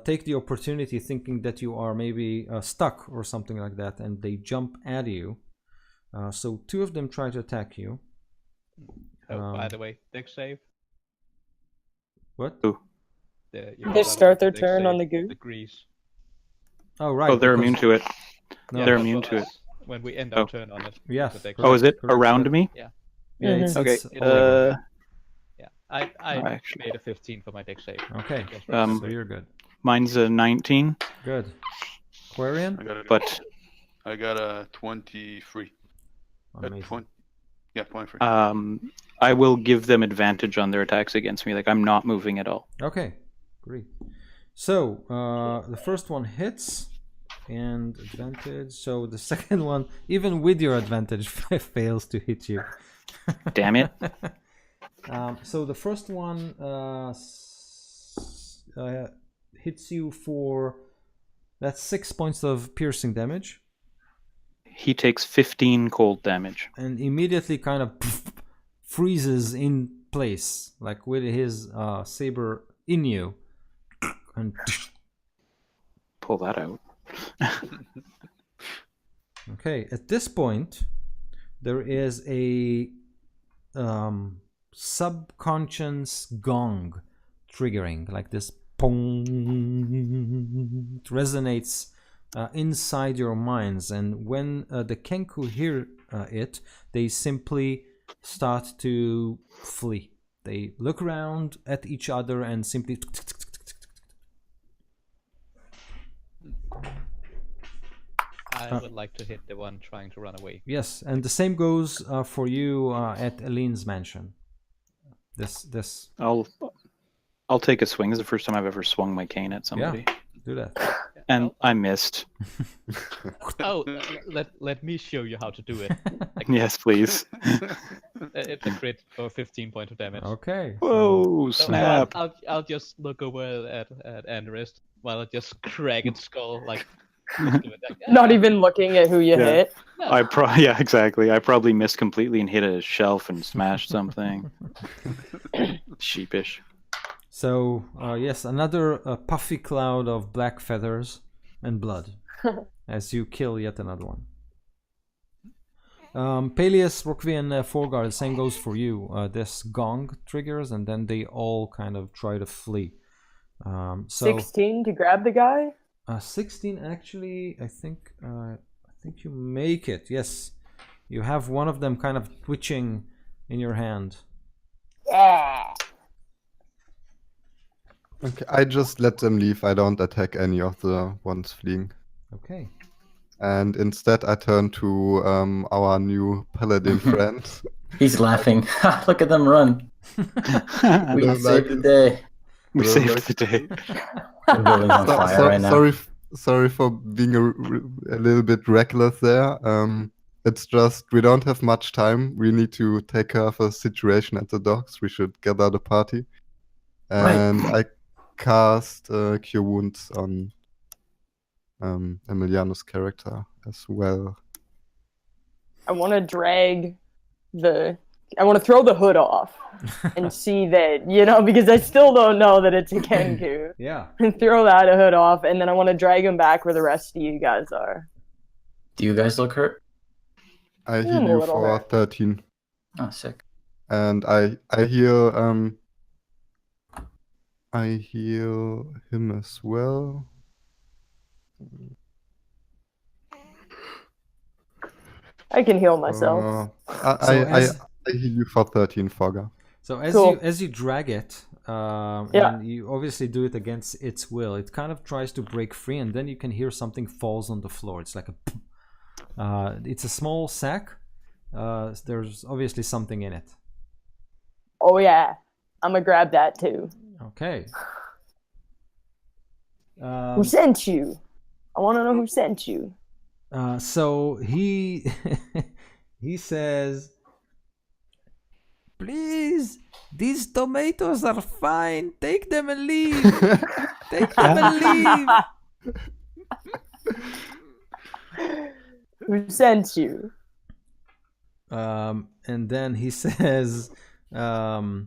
take the opportunity, thinking that you are maybe stuck or something like that, and they jump at you. So 2 of them try to attack you. By the way, dex save. What? They start their turn on the goo. Degrees. Oh, right. Oh, they're immune to it. Yeah, they're immune to it. When we end our turn on it. Yeah. Oh, is it around me? Yeah. Yeah. Mhm. Okay. Yeah. I made a 15 for my dex save. Okay. So you're good. Mine's a 19. Good. Quarian? I got a 23. Amazing. 23. I will give them advantage on their attacks against me. Like, I'm not moving at all. Okay, great. So the first one hits and advantage. So the second one, even with your advantage, fails to hit you. Damn it. So the first one hits you for, that's 6 points of piercing damage. He takes 15 cold damage. And immediately kind of freezes in place, like with his saber in you. And pull that out. Okay, at this point, there is a subconscious gong triggering, like this pong. It resonates inside your minds, and when the Kenku hear it, they simply start to flee. They look around at each other and simply. I would like to hit the one trying to run away. Yes, and the same goes for you at Eline's mansion. I'll take a swing. This is the first time I've ever swung my cane at somebody. Yeah, do that. Yeah. And I missed. Oh, let me show you how to do it. Yes, please. It's a crit for 15 points of damage. Okay. Whoa, So snap. I'll just look over at Andrist while I just crack its skull like. Not even looking at who you Yeah. hit. Yeah, exactly. I probably missed completely and hit a shelf and smashed something. Sheepish. So, yes, another puffy cloud of black feathers and blood as you kill yet another one. Peleus, Rokvi, and Forgar, the same goes for you. This gong triggers, and then they all kind of try to flee. 16 to grab the guy? 16 actually, I think you make it. Yes, you have one of them kind of twitching in your hand. Yeah. Okay, I just let them leave. I don't attack any of the ones fleeing. Okay. And instead I turn to our new paladin friend. He's laughing. Look at them run. We Look saved like the day. We Look saved like- the day. The building's on fire right now. Sorry for being a little bit reckless there. It's just we don't have much time. We need to take care of a situation at the docks. We should gather the party. And I cast Cure Wounds on Emiliano's character as well. I want to throw the hood off and see that, because I still don't know that it's a Kenku. Yeah. And throw that hood off, and then I want to drag him back where the rest of you guys are. Do you guys look hurt? I I'm heal a you little for hurt. 13. Oh, sick. And I heal him as well. I can heal myself. I heal you for 13, Fogger. So as Cool. you drag it, Yeah. and you obviously do it against its will, it kind of tries to break free, and then you can hear something falls on the floor. It's like it's a small sack. There's obviously something in it. Oh yeah, I'm gonna grab that too. Okay. Who sent you? I want to know who sent you. So he he says, "Please, these tomatoes are fine. Take them and leave. Take them and leave." Who sent you? And then he says, "I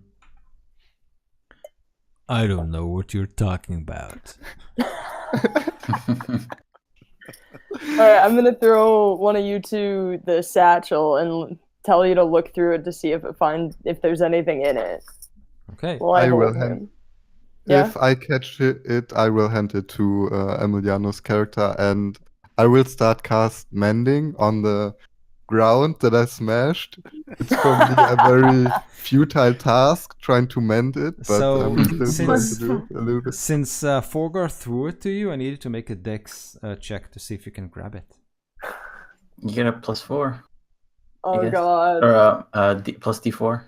don't know what you're talking about." All right, I'm gonna throw one of you two the satchel and tell you to look through it to see if there's anything in it. Okay. Well, I I will hold hand- him. Yeah. If I catch it, I will hand it to Emiliano's character, and I will start cast mending on the ground that I smashed. It's probably a very futile task trying to mend it, but So, I'm still trying since- to do it a little bit. Since Forgar threw it to you, I needed to make a dex check to see if you can grab it. You get a +4. Oh guess. god. Or plus D4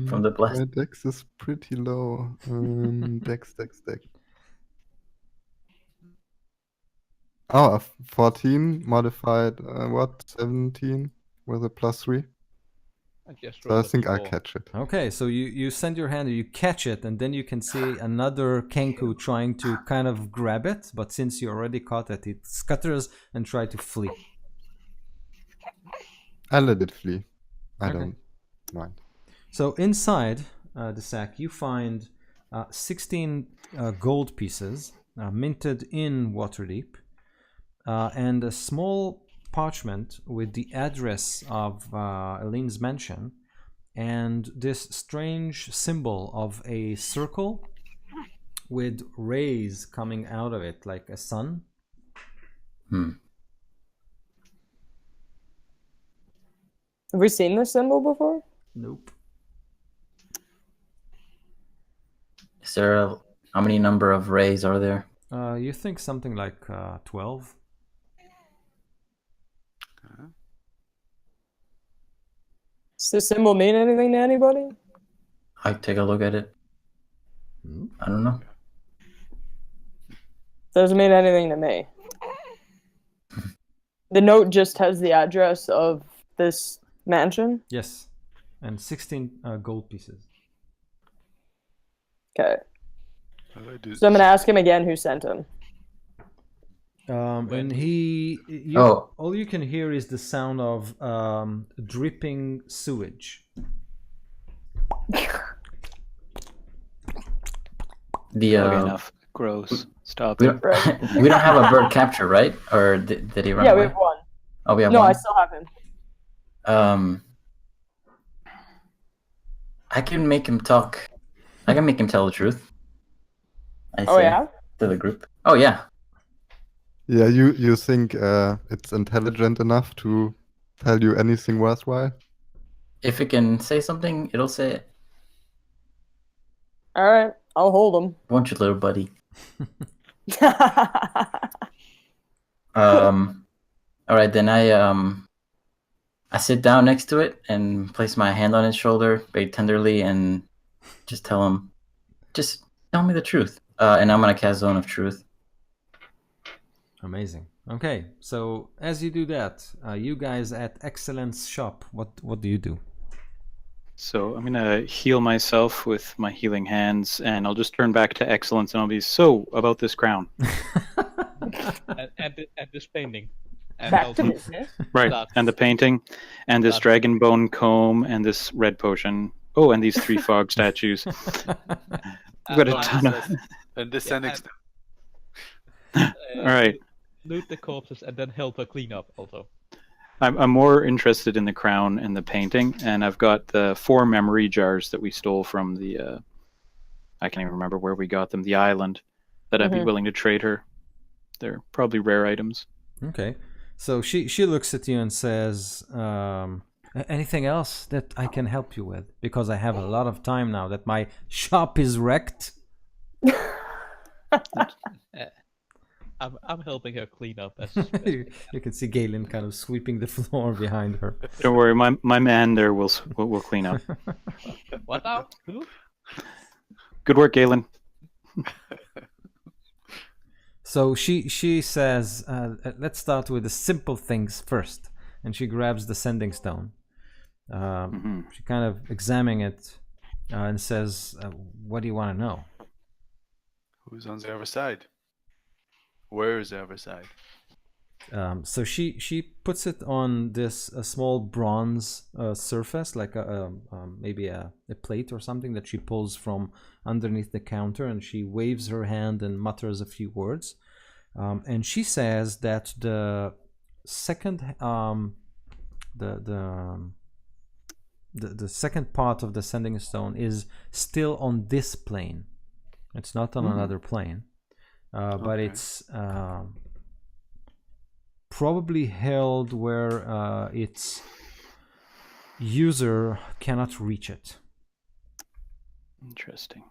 from the blast. My dex is pretty low. Dex. Oh, a 14 modified, 17 with a +3. So I think I catch it. Okay, so you send your hand, you catch it, and then you can see another Kenku trying to kind of grab it, but since you already caught it, it scutters and tries to flee. I let it flee. I Okay. don't mind. So inside the sack, you find 16 gold pieces minted in Waterdeep, and a small parchment with the address of Eline's mansion, and this strange symbol of a circle with rays coming out of it, like a sun. Have we seen this symbol before? Nope. Is there how many number of rays are there? You think something like 12? Does this symbol mean anything to anybody? I take a look at it. I don't know. Does Doesn't mean anything to me. The note just has the address of this mansion. Yes, and 16 gold pieces. Okay. Do So I'm gonna ask him again who sent him. And all you can hear is the sound of dripping sewage. The Okay, enough. Gross. Stop we it. don't, we don't have a bird capture, right? Or did he run Yeah, away? we have one. Oh, we have No, one. I still have him. I can make him talk. I can make him tell the truth. Oh yeah? To the group. Oh yeah. Yeah, you think it's intelligent enough to tell you anything worthwhile? If it can say something, it'll say it. All right, I'll hold him. Won't you, little buddy? All right, then I sit down next to it and place my hand on his shoulder very tenderly and just tell him, just tell me the truth. And I'm gonna cast Zone of Truth. Amazing. Okay, so as you do that, you guys at Excellence Shop, what do you do? So I'm gonna heal myself with my healing hands, and I'll just turn back to excellence, and I'll be about this crown. and this painting. And Back also, to business. Right, That's- and the painting, and this that's- dragon bone comb, and this red potion. Oh, and these 3 fog statues. I've got a ton of. And descending uh, All right. Loot the corpses and then help her clean up also. I'm more interested in the crown and the painting, and I've got the 4 memory jars that we stole from the. I can't even remember where we got them. The island, that I'd be willing to trade her. They're probably rare items. Okay, so she looks at you and says, anything else that I can help you with? Because I have a lot of time now that my shop is wrecked. I'm helping her clean up. As You can see Galen kind of sweeping the floor behind her. Don't worry, my man there will clean up. What now? Who? Good work, Galen. So she says, let's start with the simple things first. And she grabs the sending stone. She kind of examining it and says, what do you want to know? Who's on the other side? Where is the other side? So she puts it on this small bronze surface, like maybe a plate or something that she pulls from underneath the counter, and she waves her hand and mutters a few words. And she says that the second the second part of the sending stone is still on this plane. It's not on another plane, but it's probably held where its user cannot reach it. Interesting.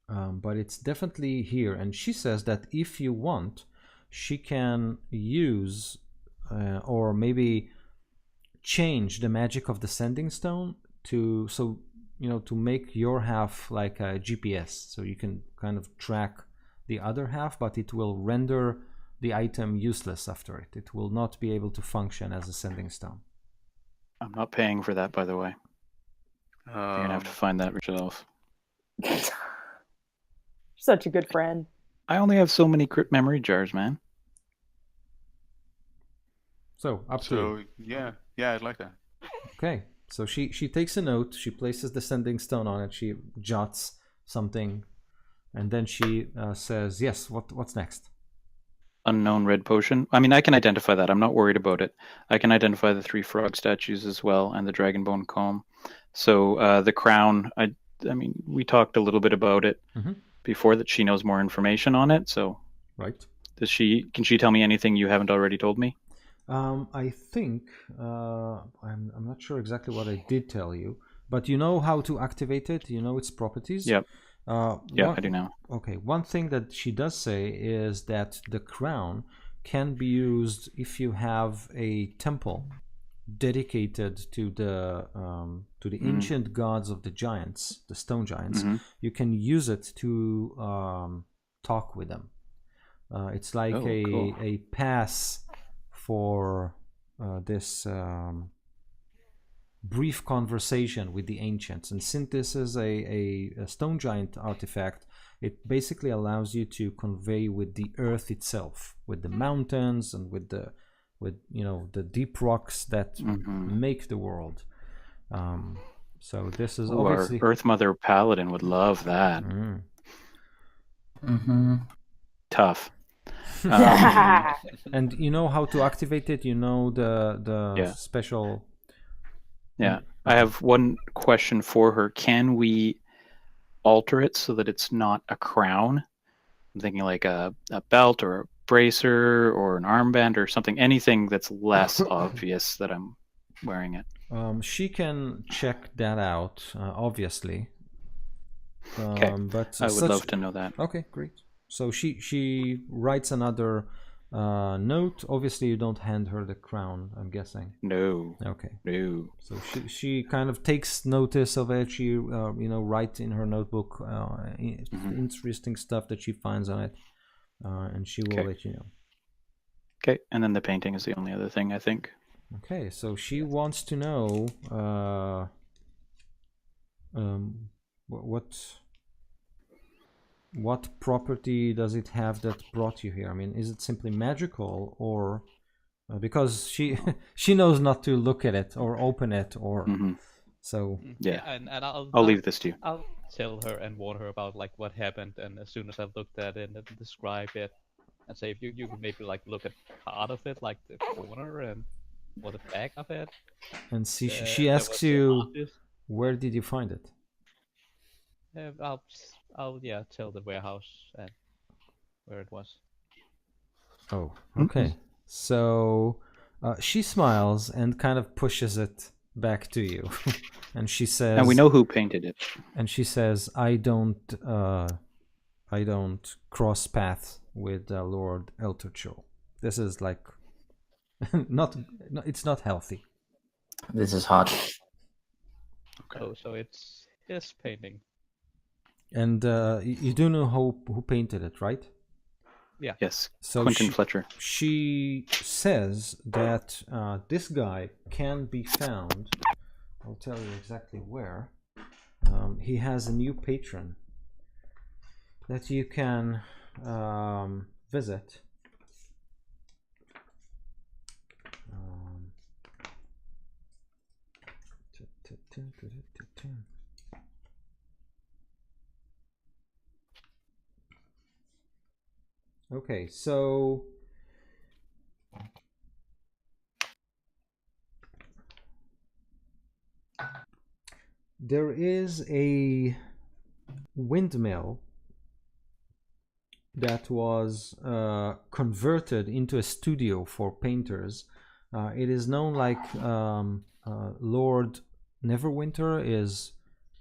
But it's definitely here, and she says that if you want, she can use or maybe change the magic of the sending stone to make your half like a GPS, so you can kind of track the other half, but it will render the item useless after it. It will not be able to function as a sending stone. I'm not paying for that, by the way. You're gonna have to find that yourself. Such a good friend. I only have so many crypt memory jars, man. So up to you. Yeah, I'd like that. Okay, so she takes a note, she places the sending stone on it, she jots something, and then she says, yes, what's next? Unknown red potion. I mean, I can identify that. I'm not worried about it. I can identify the 3 frog statues as well, and the dragon bone comb. So the crown, I mean, we talked a little bit about it before, that she knows more information on it. So right. Can she tell me anything you haven't already told me? I think I'm not sure exactly what I did tell you, but you know how to activate it. You know its properties. Yep. I do now. Okay. One thing that she does say is that the crown can be used if you have a temple dedicated to the ancient gods of the giants, the stone giants. You can use it to talk with them. It's like cool. a pass for this brief conversation with the ancients. And since this is a stone giant artifact, it basically allows you to convey with the earth itself, with the mountains and with the deep rocks that make the world. So this is obviously our Earth Mother Paladin would love that. Tough. And you know how to activate it. You know the Yeah. special. Yeah, I have one question for her. Can we alter it so that it's not a crown? I'm thinking like a belt or a bracer or an armband or something, anything that's less obvious that I'm wearing it. She can check that out, obviously. Okay, But I would love to know that. Okay, great. So she writes another note. Obviously, you don't hand her the crown, I'm guessing. No. Okay. No. So she kind of takes notice of it. She writes in her notebook interesting stuff that she finds on it, and she will let you know. Okay, and then the painting is the only other thing, I think. Okay, so she wants to know what property does it have that brought you here? I mean, is it simply magical, or because she knows not to look at it or open it, or so. Yeah, and I'll leave this to you. I'll tell her and warn her about like what happened, and as soon as I've looked at it and describe it, and say if you could maybe like look at part of it, like the corner and or the back of it. And she asks you, where did you find it? I'll tell the warehouse and where it was. Oh, okay. So she smiles and kind of pushes it back to you, and she says, "And we know who painted it." And she says, "I don't cross paths with Lord Eltercho. This is like it's not healthy. This is hot." Okay. Oh, so it's his painting. And you do know who painted it, right? Yeah. Yes. So Quentin Fletcher. She says that this guy can be found. I'll tell you exactly where. He has a new patron that you can visit. Okay, so there is a windmill that was converted into a studio for painters. It is known like Lord Neverwinter is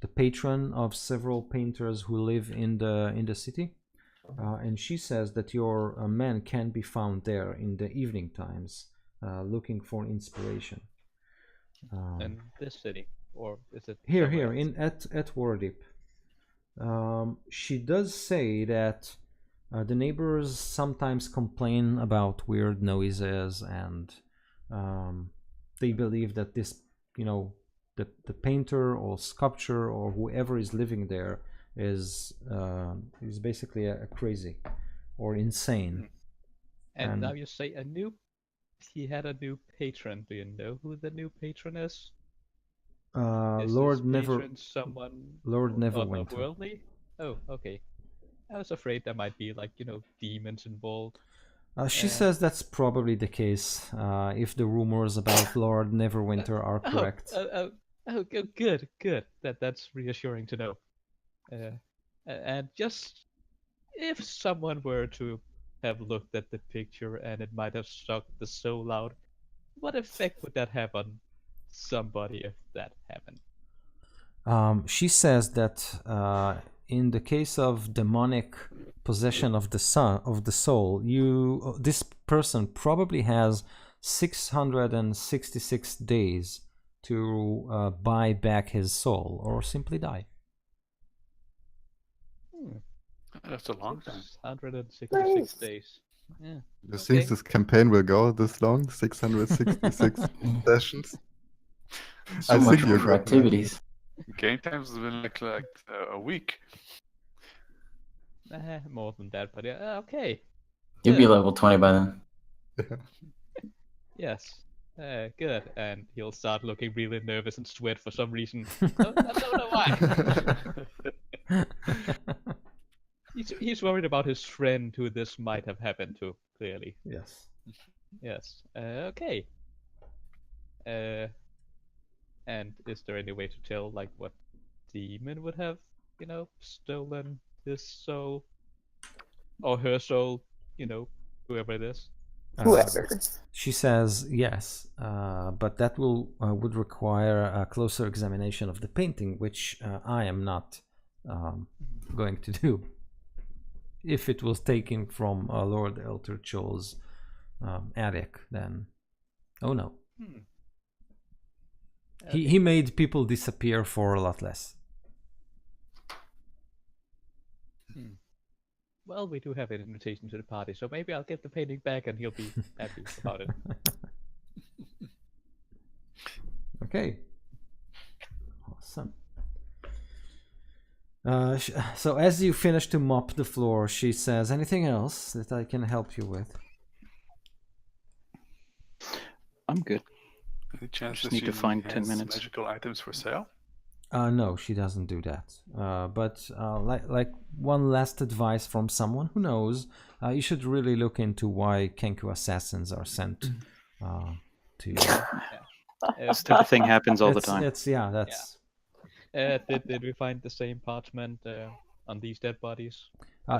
the patron of several painters who live in the city. And she says that your men can be found there in the evening times, looking for inspiration. In this city, or is it here else? at Wardip? She does say that the neighbors sometimes complain about weird noises, and they believe that this, the painter or sculptor or whoever is living there is basically a crazy or insane. And now you say he had a new patron. Do you know who the new patron is? Lord someone Neverwinter. otherworldly? Oh, okay. I was afraid there might be like demons involved. She says that's probably the case if the rumors about Lord Neverwinter are correct. Good. That's reassuring to know. And just if someone were to have looked at the picture and it might have sucked the soul out, what effect would that have on somebody if that happened? She says that in the case of demonic possession of the soul, this person probably has 666 days to buy back his soul or simply die. That's a long time. 166 days. Yeah. You think this campaign will go this long? 666 sessions? So I much think you're for good, man. activities. Game times has been like a week. More than that, but yeah, okay. You'll be Good. level 20 by then. Yes. Good. And he'll start looking really nervous and sweat for some reason. I don't know why. He's worried about his friend who this might have happened to, clearly. Yes. Yes. Okay. And is there any way to tell, like, what demon would have, stolen his soul? Or her soul, whoever it is? Whoever. She says yes, but that would require a closer examination of the painting, which I am not going to do. If it was taken from Lord Eltercho's attic, then oh no. He made people disappear for a lot less. Well, we do have an invitation to the party, so maybe I'll get the painting back and he'll be happy about it. Okay. Awesome. So as you finish to mop the floor, she says, anything else that I can help you with? I'm good. Any chance Just that need to she find has 10 minutes. magical items for sale? No, she doesn't do that. But like one last advice from someone who knows, you should really look into why Kenku assassins are sent to you. This type of thing happens all the time. Did we find the same parchment on these dead bodies?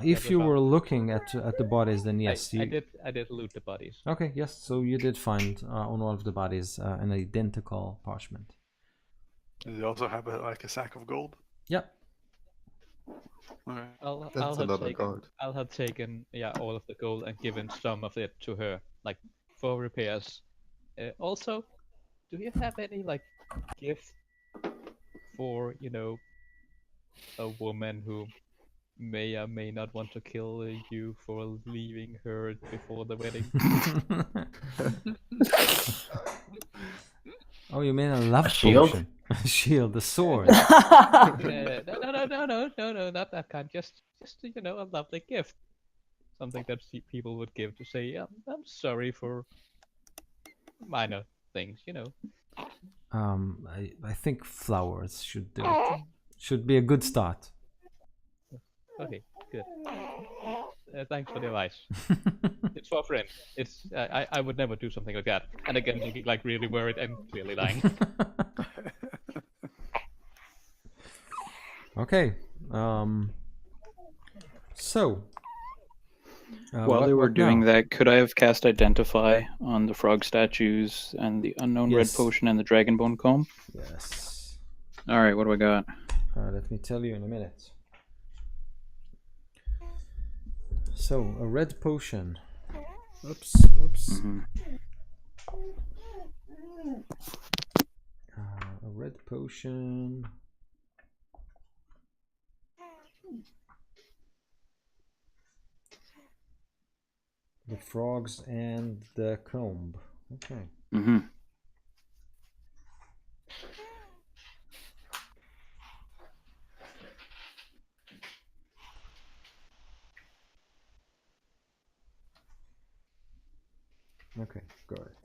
If you were looking at the bodies, then yes. I did loot the bodies. Okay, yes. So you did find on one of the bodies an identical parchment. Does he also have a sack of gold? Yep. Okay. Gold. I'll have taken all of the gold and given some of it to her, like for repairs. Also, do you have any like gift for a woman who may or may not want to kill you for leaving her before the wedding? Oh, you mean a love shield? potion? A shield, the sword. No, not that kind. Just a lovely gift, something that people would give to say, I'm sorry for minor things, I think flowers should do it. Should be a good start. Okay, good. Thanks for the advice. It's for a friend. It's I would never do something like that. And again, looking like really worried and clearly lying. Okay. So. While they were doing that, could I have cast Identify on the frog statues and the unknown red potion and the dragonbone comb? Yes. All right, what do I got? Let me tell you in a minute. So, a red potion. Oops. Mm-hmm. A red potion. The frogs and the comb. Okay. Mm-hmm. Okay, got it.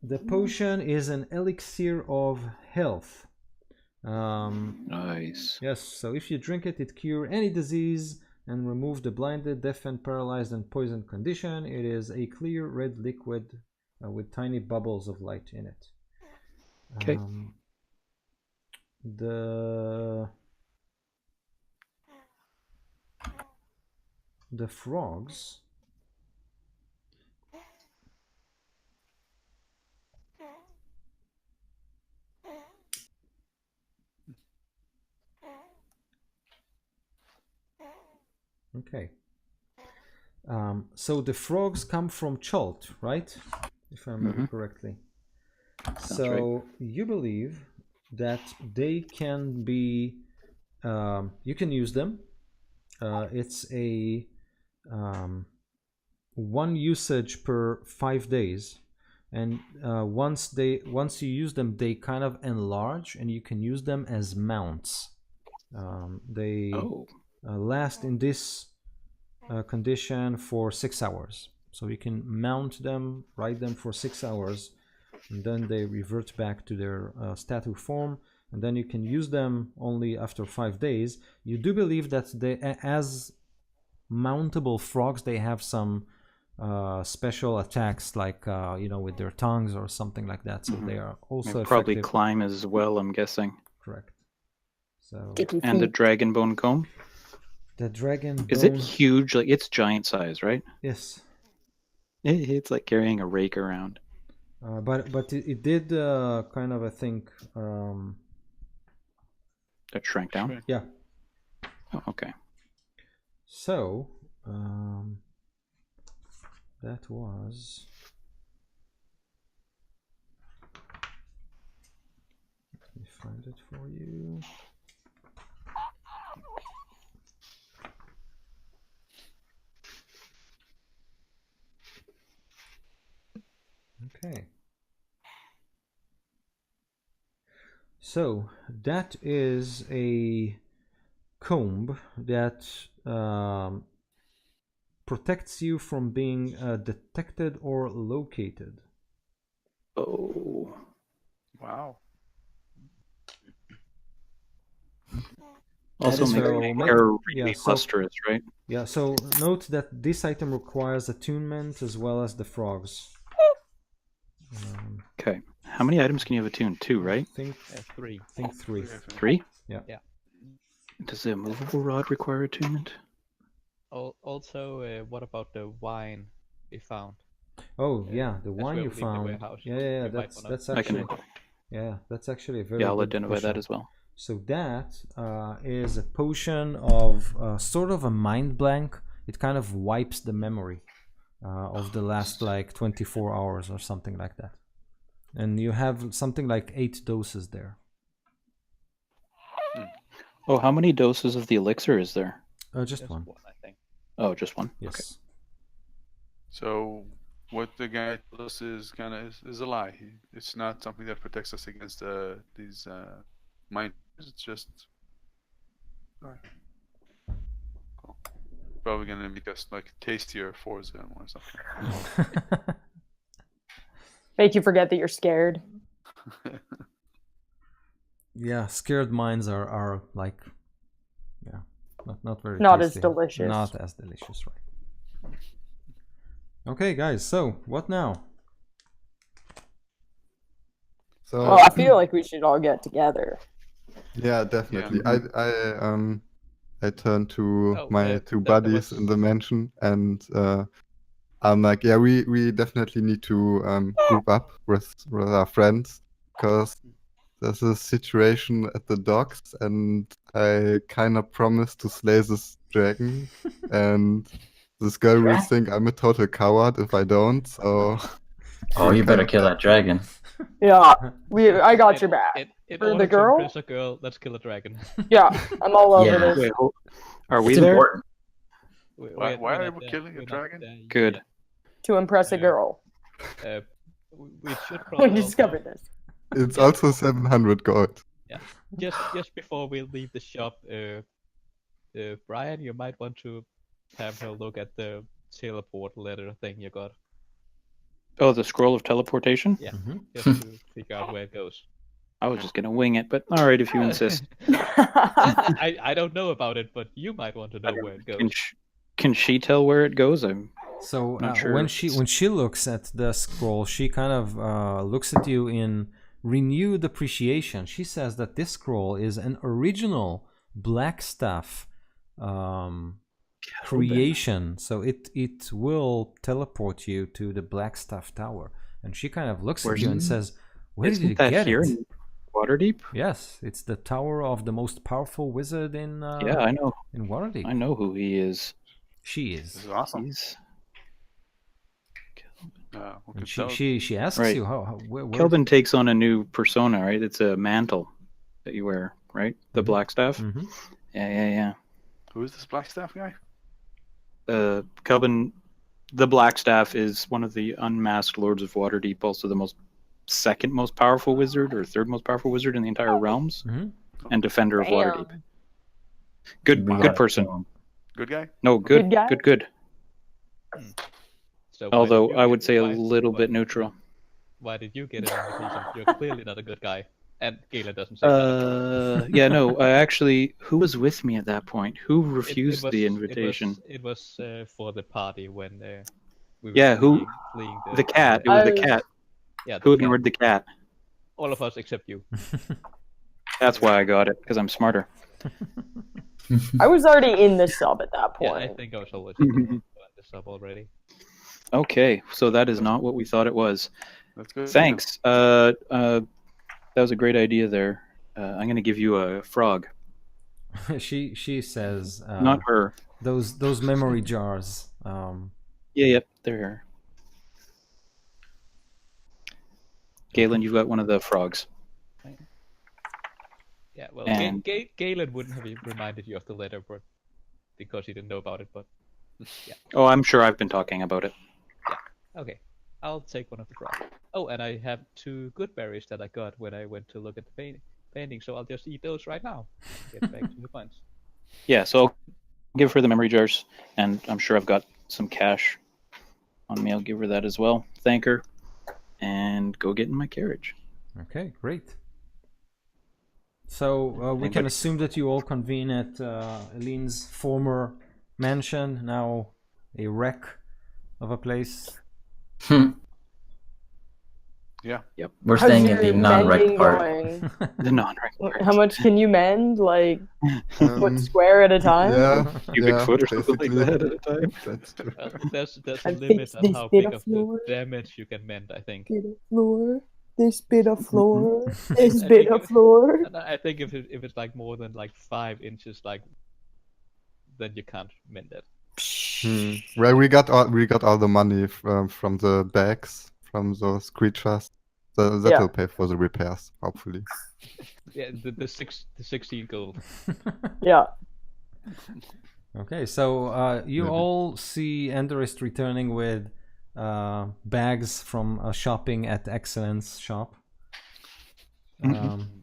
The potion is an elixir of health. Nice. Yes, so if you drink it, it cures any disease and remove the blinded, deafened, paralyzed, and poisoned condition. It is a clear red liquid with tiny bubbles of light in it. Okay. The frogs. Okay. So the frogs come from Chult, right? If I remember correctly. Sounds So you believe that they can be you can use them. It's a one usage per 5 days, and once you use them, they kind of enlarge, and you can use them as mounts. They last in this condition for 6 hours, so you can mount them, ride them for 6 hours, and then they revert back to their statue form, and then you can use them only after 5 days. You do believe that they, as mountable frogs, they have some special attacks, like with their tongues or something like that. So they are also probably effective. climb as well, I'm guessing. Correct. So and the dragon bone comb. The dragon bone... Is it huge? Like, it's giant size, right? Yes. It's like carrying a rake around. But it did kind of, I think... That shrank down? Yeah. Oh, okay. So, that was... Let me find it for you. Okay. So that is a comb that protects you from being detected or located. Oh. Wow. Also makes hair really lustrous, right? Yeah, so note that this item requires attunement as well as the frogs. Okay. How many items can you have attuned? 2, right? I think 3. I think 3. 3? Yeah. Does the immovable rod require attunement? Also, what about the wine we found? Oh yeah, the wine you found. Yeah. That's actually. Yeah, that's actually a very. Yeah, I'll good identify question. that as well. So that is a potion of sort of a mind blank. It kind of wipes the memory of the last like 24 hours or something like that. And you have something like 8 doses there. Oh, how many doses of the elixir is there? Just one. I think. Oh, just one? Yes. Okay. So what the guy told us is is a lie. It's not something that protects us against these mind. It's just cool. Probably gonna make us like tastier for them or something. Make you forget that you're scared. Yeah, scared minds are like, yeah, not very not tasty. as delicious. Not as delicious, right? Okay, guys. So what now? So Well, I feel like we should all get together. yeah, definitely. Yeah. I turn to Oh, my yeah, two that buddies was- in the mansion, and I'm like, yeah, we definitely need to group up with our friends, because there's a situation at the docks, and I kind of promised to slay this dragon, and this girl will think I'm a total coward if I don't. So Oh, you better kill that dragon. Yeah, I got your back. In For the order to girl? impress a girl, let's kill a dragon. Yeah, I'm all over Yeah. this. Wait, are we It's there? important. Why are we killing a dragon? Good. To impress a girl. We should We probably discovered this. it's also 700 gold. just before we leave the shop, Brian, you might want to have her look at the teleport letter thing you got. Oh, the scroll of teleportation? Yeah, Mhm. just to figure out where it goes. I was just gonna wing it, but all right, if you insist. I don't know about it, but you might want to know where it goes. Can she tell where it goes? I'm So not sure. when she looks at the scroll, she kind of looks at you in renewed appreciation. She says that this scroll is an original Blackstaff creation, so it will teleport you to the Blackstaff Tower. And she kind of looks at you and says, "Where did you Isn't that get here it?" in Waterdeep? Yes, it's the tower of the most powerful wizard in Yeah, I know. in Waterdeep. I know who he is. She This is. is awesome. He's We And could she asks Right. you where Kelvin takes on a new persona, right? It's a mantle that you wear. right? The Mhm. black staff. Mm-hmm. Yeah. Who is this black staff guy? Kelvin, the black staff is one of the unmasked Lords of Waterdeep, also the second most powerful wizard or third most powerful wizard in the entire realms, Mm-hmm. and defender of Waterdeep. Damn. Good We gotta person. kill him. Good guy? No, Good guy? good. So why Although did you I get- would say a why- little why- bit neutral. Why did you get an invitation? You're clearly not a good guy. And Galen doesn't say that. Yeah, no. Actually, who was with me at that point? Who refused the invitation? It was for the party when we were Yeah, who- fleeing The cat. It was the cat. Yeah, the Who cat. ignored the cat? All of us except you. That's why I got it, because I'm smarter. I was already in the sub at that Yeah, point. I think I was always in this up already. Okay, so that is not what we thought it was. That's good. Thanks. That was a great idea there. I'm gonna give you a frog. she says Not her. those memory jars. Yep, they're her. Galen, you've got one of the frogs. Yeah, well, And- Galen wouldn't have reminded you of the letter, but because he didn't know about it. But Oh, I'm sure I've been talking about it. okay, I'll take one of the frogs. Oh, and I have 2 good berries that I got when I went to look at the painting, so I'll just eat those right now. And get back to the points. Yeah, so I'll give her the memory jars, and I'm sure I've got some cash on me. I'll give her that as well. Thank her, and go get in my carriage. Okay, great. So we can assume that you all convene at Eline's former mansion, now a wreck of a place. Yeah. Yep. We're How's staying in your the non-wreck mending part. going? The non-regular. How much can you mend? Like foot Um, square at a time? yeah, Cubic yeah, foot or something like basically. that at a time. That's true. Well, there's a I limit fixed on this how bit big of of floor. the damage you can mend, I think. Bit of floor. This bit of floor. This I bit think of it- floor. And I think if it's like more than like 5 inches, like then you can't mend it. Well, we got all the money from the bags from those creatures. So that Yeah. will pay for the repairs, hopefully. Yeah, the 16 gold. Yeah. Okay, so you Maybe. all see Enderist returning with bags from a shopping at Excellence shop.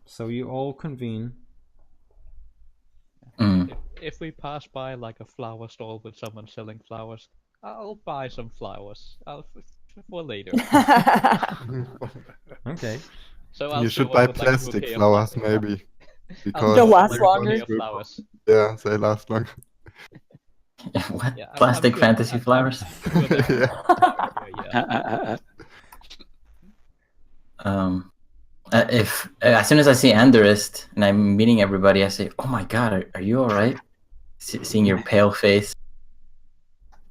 So you all convene. Mm. If we pass by like a flower stall with someone selling flowers, I'll buy some flowers. For later. Okay. So I'll You show should up buy with, like, a plastic bouquet of flowers, flowers. maybe. I'll Because They'll show up last with a bouquet longer. of flowers. yeah, they last long. Yeah, what? Yeah, I'm Plastic sure- fantasy I'm- flowers? Sure that- yeah. If as soon as I see Anderist and I'm meeting everybody, I say, "Oh my God, are you all right?" Seeing your pale face,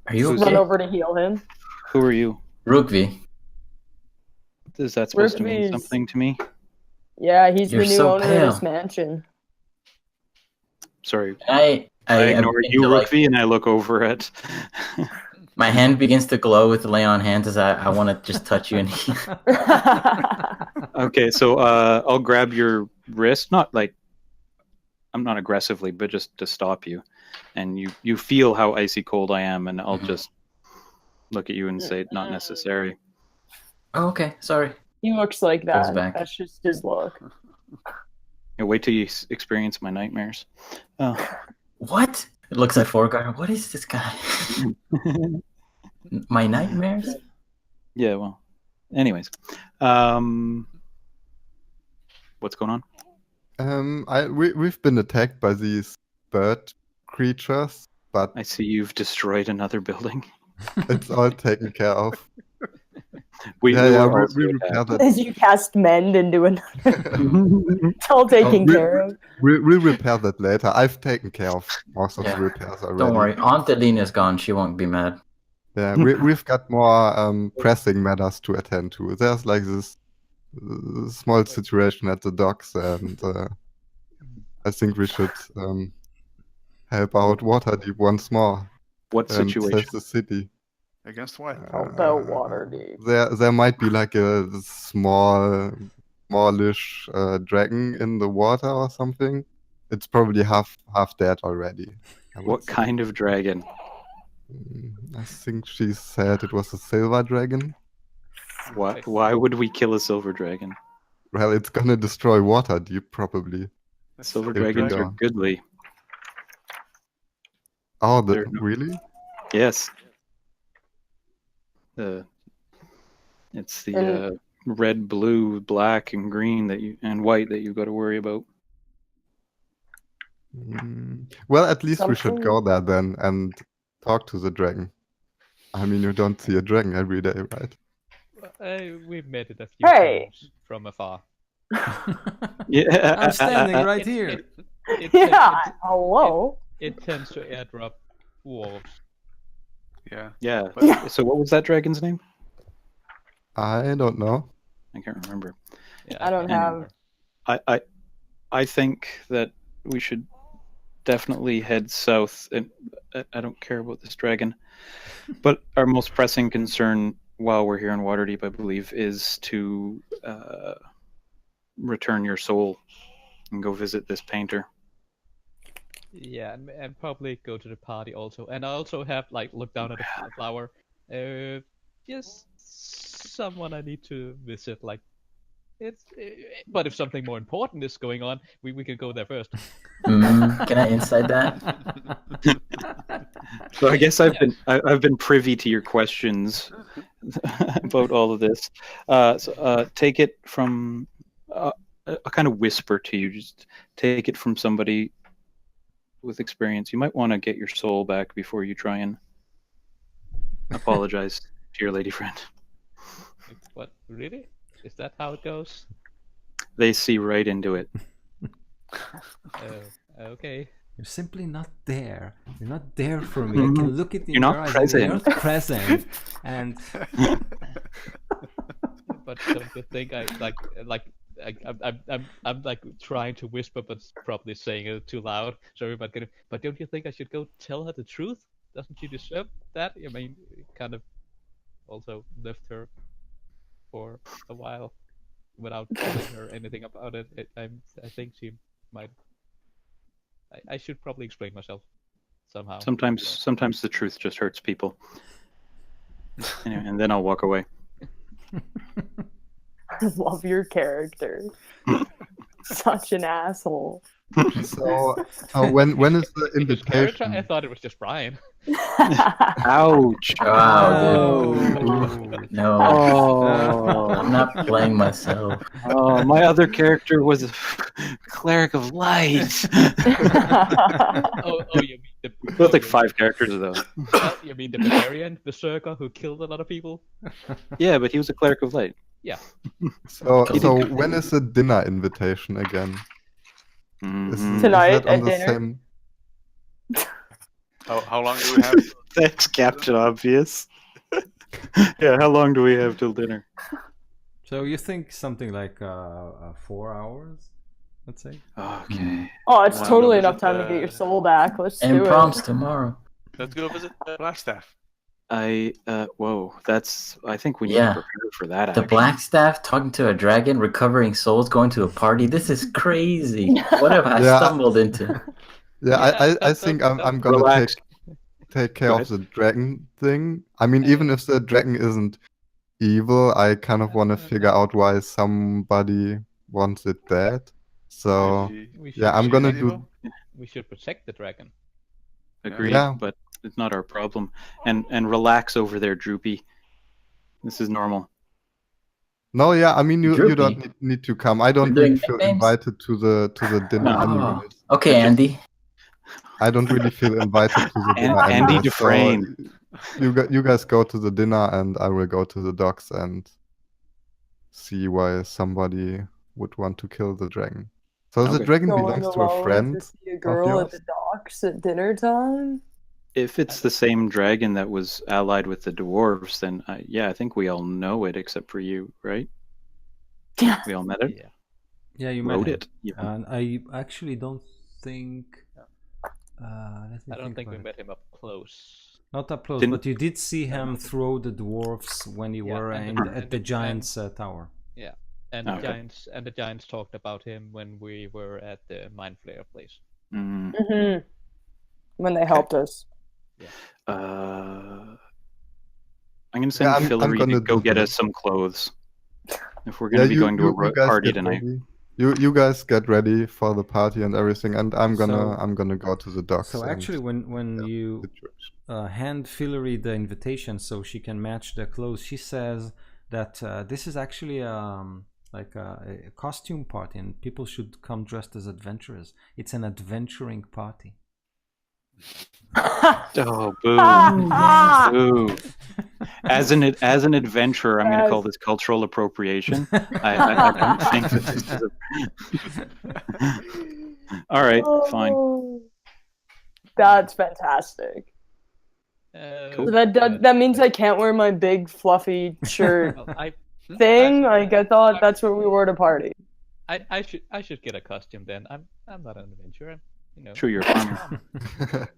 are you Who's okay? Run over to heal him. Who are you? Rookvi, Is that supposed to mean Rugby's- something to me? Yeah, he's You're the new so owner pale. of this mansion. Sorry. I I ignore begin you, to, like, Rookvi, and I look over at. my hand begins to glow with lay on hands as I want to just touch you and heal. Okay, so I'll grab your wrist, not like I'm not aggressively, but just to stop you, and you feel how icy cold I am, and I'll just look at you and say, "Not necessary." Oh, okay, sorry. He looks like Pulls that. back. That's just his look. Yeah, wait till you experience my nightmares. Oh. What? It looks at Forgar. What is this guy? My nightmares? Yeah, well. Anyways, what's going on? We've been attacked by these bird creatures, but I see you've destroyed another building. it's all taken care of. We yeah, were we also repair attacked. that. As you cast mend into another. It's all taken we- care of. We'll repair that later. I've taken care of most of Yeah. the repairs already. Don't worry, Aunt Alina's gone. She won't be mad. Yeah, we've got more pressing matters to attend to. There's like this small situation at the docks, and I think we should help out Waterdeep once more What and situation? save the city. Against what? About Waterdeep. There might be like a smallish dragon in the water or something. it's probably half dead already. I would What say. kind of dragon? I think she said it was a silver dragon. Why would we kill a silver dragon? Well, it's gonna destroy Waterdeep probably. Silver If we dragons are go. goodly. Oh, They're no- really? Yes. It's the And- red, blue, black, and green and white that you've got to worry about. Well, at least we should Something- go there then and talk to the dragon. I mean, you don't see a dragon every day, right? We've met it a few Hey! times from afar. Yeah, I'm standing right here. Yeah, hello. It tends to airdrop dwarves. Yeah. Yeah. So what was that dragon's name? I don't know. I can't remember. Yeah, I don't can't have- remember. I think that we should definitely head south. And I don't care about this dragon, but our most pressing concern while we're here in Waterdeep, I believe, is to return your soul and go visit this painter. Yeah, and probably go to the party also. And I also have look down at the flower. Just someone I need to visit. But if something more important is going on, we can go there first. Can I insight that? So I guess I've been privy to your questions about all of this. So take it from a kind of whisper to you. Just take it from somebody with experience. You might want to get your soul back before you try and apologize to your lady friend. What, really? Is that how it goes? They see right into it. Okay. You're simply not there. You're not there for me. I can look at you. You're not present. You're not present. And But don't you think I'm trying to whisper, but probably saying it too loud. Sorry about getting. But don't you think I should go tell her the truth? Doesn't she deserve that? I mean, kind of also left her for a while without telling her anything about it. I think she might. I should probably explain myself somehow. Sometimes the truth just hurts people. Anyway, and then I'll walk away. I love your character. Such an asshole. So, when is the In this character, I invitation? thought it was just Brian. Ouch! Wow. Oh. No, Oh, I'm not playing myself. oh, my other character was a cleric of light. You mean the Both like 5 characters though. You mean the barbarian berserker who killed a lot of people? Yeah, but he was a cleric of light. So Kidding. when is the dinner invitation again? Mhm. Tonight that on at the dinner? same? How long do we have? Thanks, Captain Obvious. Yeah, how long do we have till dinner? so you think something like 4 hours, let's say? Okay. Oh, it's Wanna totally go enough visit time to get your soul back. Let's And do prompts it. tomorrow. Let's go visit Blackstaff. Whoa, I think we need Yeah. to prepare for that. The Actually. Blackstaff talking to a dragon, recovering souls, going to a party. This is crazy. What have I Yeah. stumbled into? Yeah, Yeah, I think I'm gonna Relax. take care Go of the dragon thing. I mean, even if the dragon isn't evil, I kind of want to figure out why somebody wants it dead. So yeah, I'm gonna do. We should protect the dragon. Agreed, Yeah. but it's not our problem. And relax over there, Droopy. This is normal. No, yeah, I mean you Droopy. don't need to come. I don't We're doing really feel nicknames? invited to the dinner No. anyways. Okay, Andy. I don't really feel invited to the dinner Andy anyways. Dufresne. So you guys go to the dinner and I will go to the docks and see why somebody would want to kill the dragon. So the Okay. dragon Going belongs to a alone friend. to see a girl at the docks at dinner time. If it's the same dragon that was allied with the dwarves, then yeah, I think we all know it except for you, right? Yeah. We all met it. Yeah. Yeah, you met Wrote him. it. Yeah. And I actually don't think. Let me I don't think we about met him up close. it. Not up close, Didn't- but you did see him throw the dwarfs when you Yeah, were and at the giant's tower. And the Okay. giants talked about him when we were at the Mind Flayer place. Mm. Mm-hmm. When they helped us. I'm gonna send I'm Fillory to gonna go do get that. us some clothes. If we're Yeah, gonna be going to a you guys party get tonight. ready. You guys get ready for the party and everything, and I'm So- gonna go to the docks. So and actually, when the you situation. hand Fillory the invitation so she can match the clothes, she says that this is actually like a costume party, and people should come dressed as adventurers. It's an adventuring party. Oh, boo! Boo! As an adventurer, I'm going to call Yes. this cultural appropriation. I don't think that this is All right, fine. Oh, that's fantastic. Cool. So that means I can't wear my big fluffy shirt Well, thing. Like I thought that's what we wore to party. I should get a costume then. I'm not an adventurer. You know. True, you're a farmer.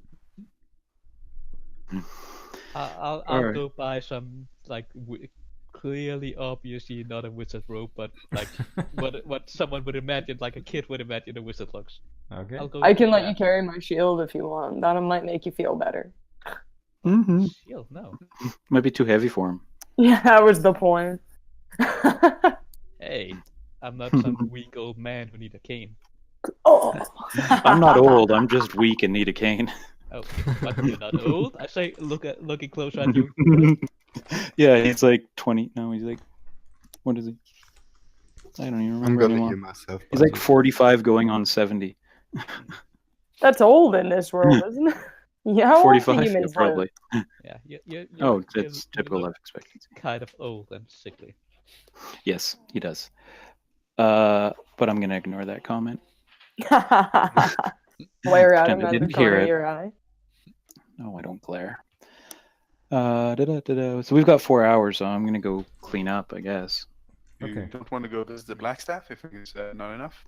I'll Alright. go buy some like clearly obviously not a wizard robe, but like what someone would imagine, like a kid would imagine a wizard looks. Okay. I'll go. I can let yeah. you carry my shield if you want. That might make you feel better. Mm-hmm. Shield, no. Might be too heavy for him. Yeah, that was the point. Hey, I'm not some weak old man who need a cane. Oh. I'm not old. I'm just weak and need a cane. Oh, but you're not old. I say, looking closer at you. Yeah, he's like 20. No, he's like, what is he? I don't even I'm remember gonna anymore. heal myself. He's like 45 going on 70. That's old in this world, isn't it? Yeah, how old do 45? Yeah, humans live? probably. Yeah, you Oh, you that's typical look life expectancy. kind of old and sickly. Yes, he does. But I'm going to ignore that comment. Glare at Pretend him I out of the didn't hear corner of it. your eye. No, I don't glare. So we've got 4 hours, so I'm going to go clean up, I guess. You Okay. don't want to go visit the Blackstaff if it's not enough?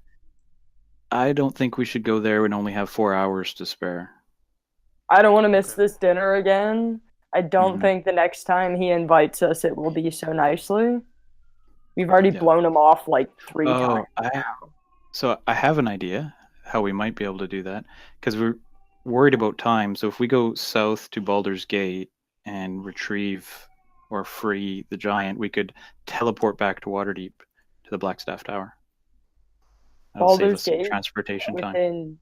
I don't think we should go there and only have 4 hours to spare. I don't want to miss this dinner again. I don't Mhm. think the next time he invites us, it will be so nicely. We've already Yeah. blown him off like 3 Oh, times. so I have an idea how we might be able to do that, because we're worried about time. So if we go south to Baldur's Gate and retrieve or free the giant, we could teleport back to Waterdeep to the Blackstaff Tower. That'll save Baldur's us some Gate transportation time. within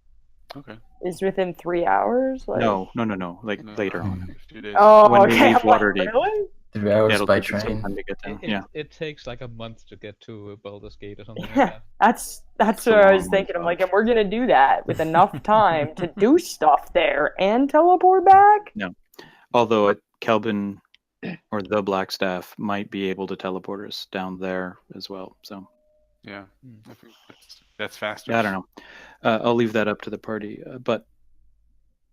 Okay. within 3 hours. Like... No. Like No, later on. a few days. Oh, When we okay. leave I'm like, Waterdeep. really? 3 hours It'll by take us some train. time to get down. It, Yeah. it takes like a month to get to Baldur's Gate or something like Yeah, that. that's It's a what I long was thinking. I'm one, like, and we're gonna do that with enough time to do stuff there and teleport back. Although Kelvin or the Blackstaff might be able to teleport us down there as well. So Yeah, I think that's faster. yeah, I don't know. I'll leave that up to the party. But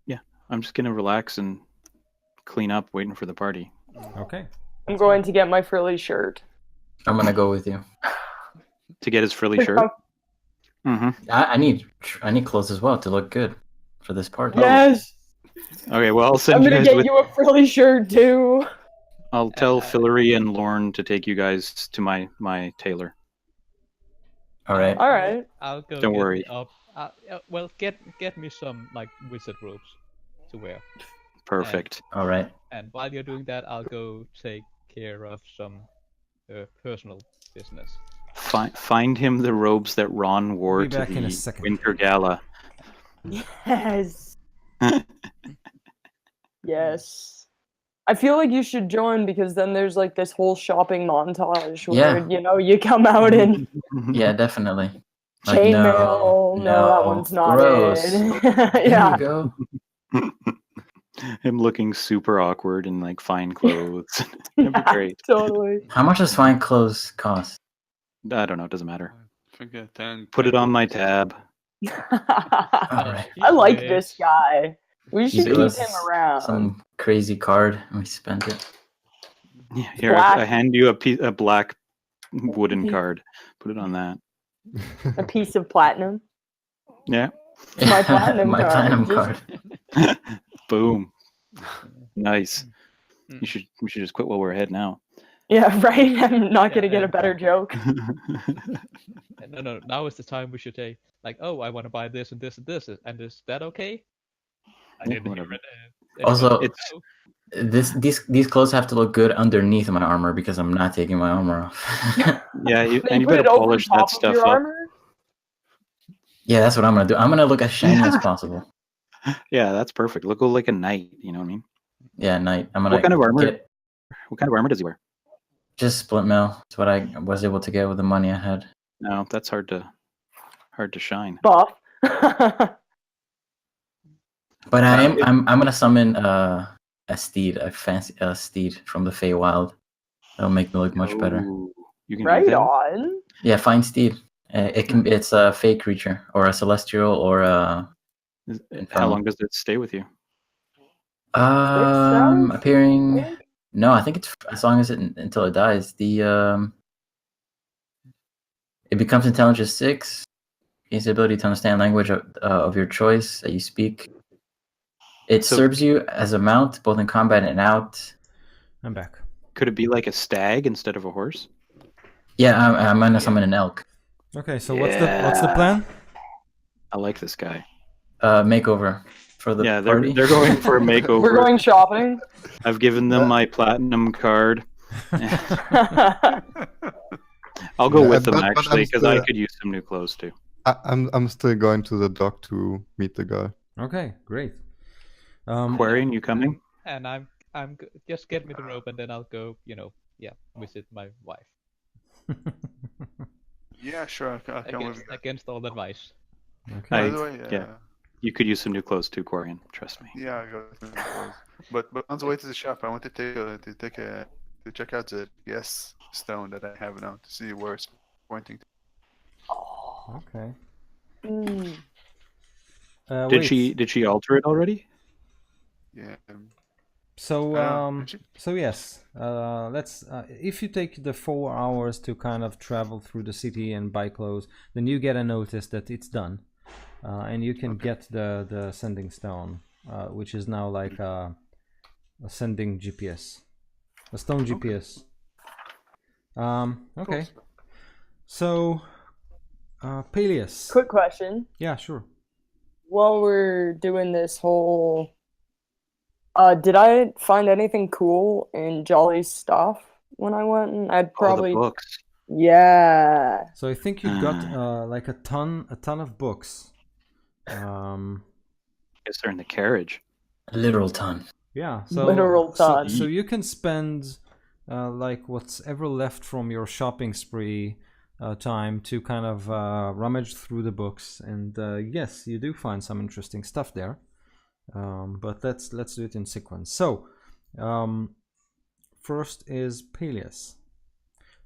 yeah, I'm just gonna relax and clean up, waiting for the party. Okay. I'm going to get my frilly shirt. I'm gonna go with you. To get his frilly shirt. Mm-hmm. I need clothes as well to look good for this party. Yes, Okay, well I'll I'm send you gonna guys get with. you a frilly shirt too. I'll tell Fillory and Lorne to take you guys to my tailor. All right. All right. I'll go. Don't get worry. Me up. Well, get me some like wizard robes to wear. Perfect. All right. And while you're doing that, I'll go take care of some personal business. Find him the robes that Ron wore Be to back in a the second. Winter Gala. Yes. Yes. I feel like you should join because then there's like this whole shopping montage where you come out in Yeah, definitely. chainmail. No, that one's not gross. it. There Yeah. you go. Him looking super awkward in like fine clothes. That'd be Yeah, great. totally. How much does fine clothes cost? I don't know. It doesn't matter. I think 10. Put it on my tab. All right. I like this guy. We should Give keep us him around. some crazy card and we spend it. Yeah, here Black. I hand you a black wooden card. Put it on that. A piece of platinum. Yeah. My platinum My card. platinum Just- card. Boom. Nice. We should just quit while we're ahead now. Yeah, right. I'm not gonna get a better joke. No, now is the time we should say, like, oh, I want to buy this and this and this, and is that okay? I Yeah, didn't hear whatever. it. Anyone Also, said It's no. these clothes have to look good underneath my armor because I'm not taking my armor off. yeah, Then and you put better it over polish top that of stuff your up. armor. Yeah, that's what I'm gonna do. I'm gonna look as shiny as possible. Yeah, that's perfect. Look like a knight. You know what I mean? Yeah, Knight. I'm What gonna kind of armor? get What kind of armor does he wear? just split mail. It's what I was able to get with the money I had. No, that's hard to shine. Buff. But If- I'm gonna summon a steed, a fancy steed from the Feywild. That'll make me look much better. Oh, you can do Right that? on. Yeah, fine steed. It's a fey creature or a celestial or a How long does it stay with you? hours, appearing. I think? No, I think it's as long as until it dies. It becomes intelligence 6. Gains the ability to understand language of your choice that you speak. It So- serves you as a mount both in combat and out. I'm back. Could it be like a stag instead of a horse? Yeah, I'm gonna summon an elk. Okay, so what's the plan? I like this guy. Makeover for the Yeah, party. they're going for a makeover. We're going shopping. I've given them my platinum card. I'll go Yeah, with them but I'm actually because I still- could use some new clothes too. I'm still going to the dock to meet the girl. Okay, great. Aquarian, you coming? And just get me the rope, and then I'll go. Visit my wife Yeah, sure. I'll come with you. against all advice. Okay. By I- the way, yeah. You could use some new clothes too, Quarian. Trust me. yeah, I got some clothes. But on the way to the shop, I want to check out the yes stone that I have now to see where it's pointing to. Okay. Mm. Did she alter it already? Yeah. So Did she? so yes, let's. If you take the 4 hours to kind of travel through the city and buy clothes, then you get a notice that it's done, and you can get the sending stone, which is now like a sending GPS, a stone GPS. Okay. So, Peleus. Quick question. Yeah, sure. While we're doing this whole, did I find anything cool in Jolly's stuff when I went? And I'd Oh, probably, the books. yeah. So I think you got like a ton of books. Guess they're in the carriage. A literal ton. Yeah, so Literal ton. So you can spend like what's ever left from your shopping spree time to kind of rummage through the books, and yes, you do find some interesting stuff there. But let's do it in sequence. So first is Peleus.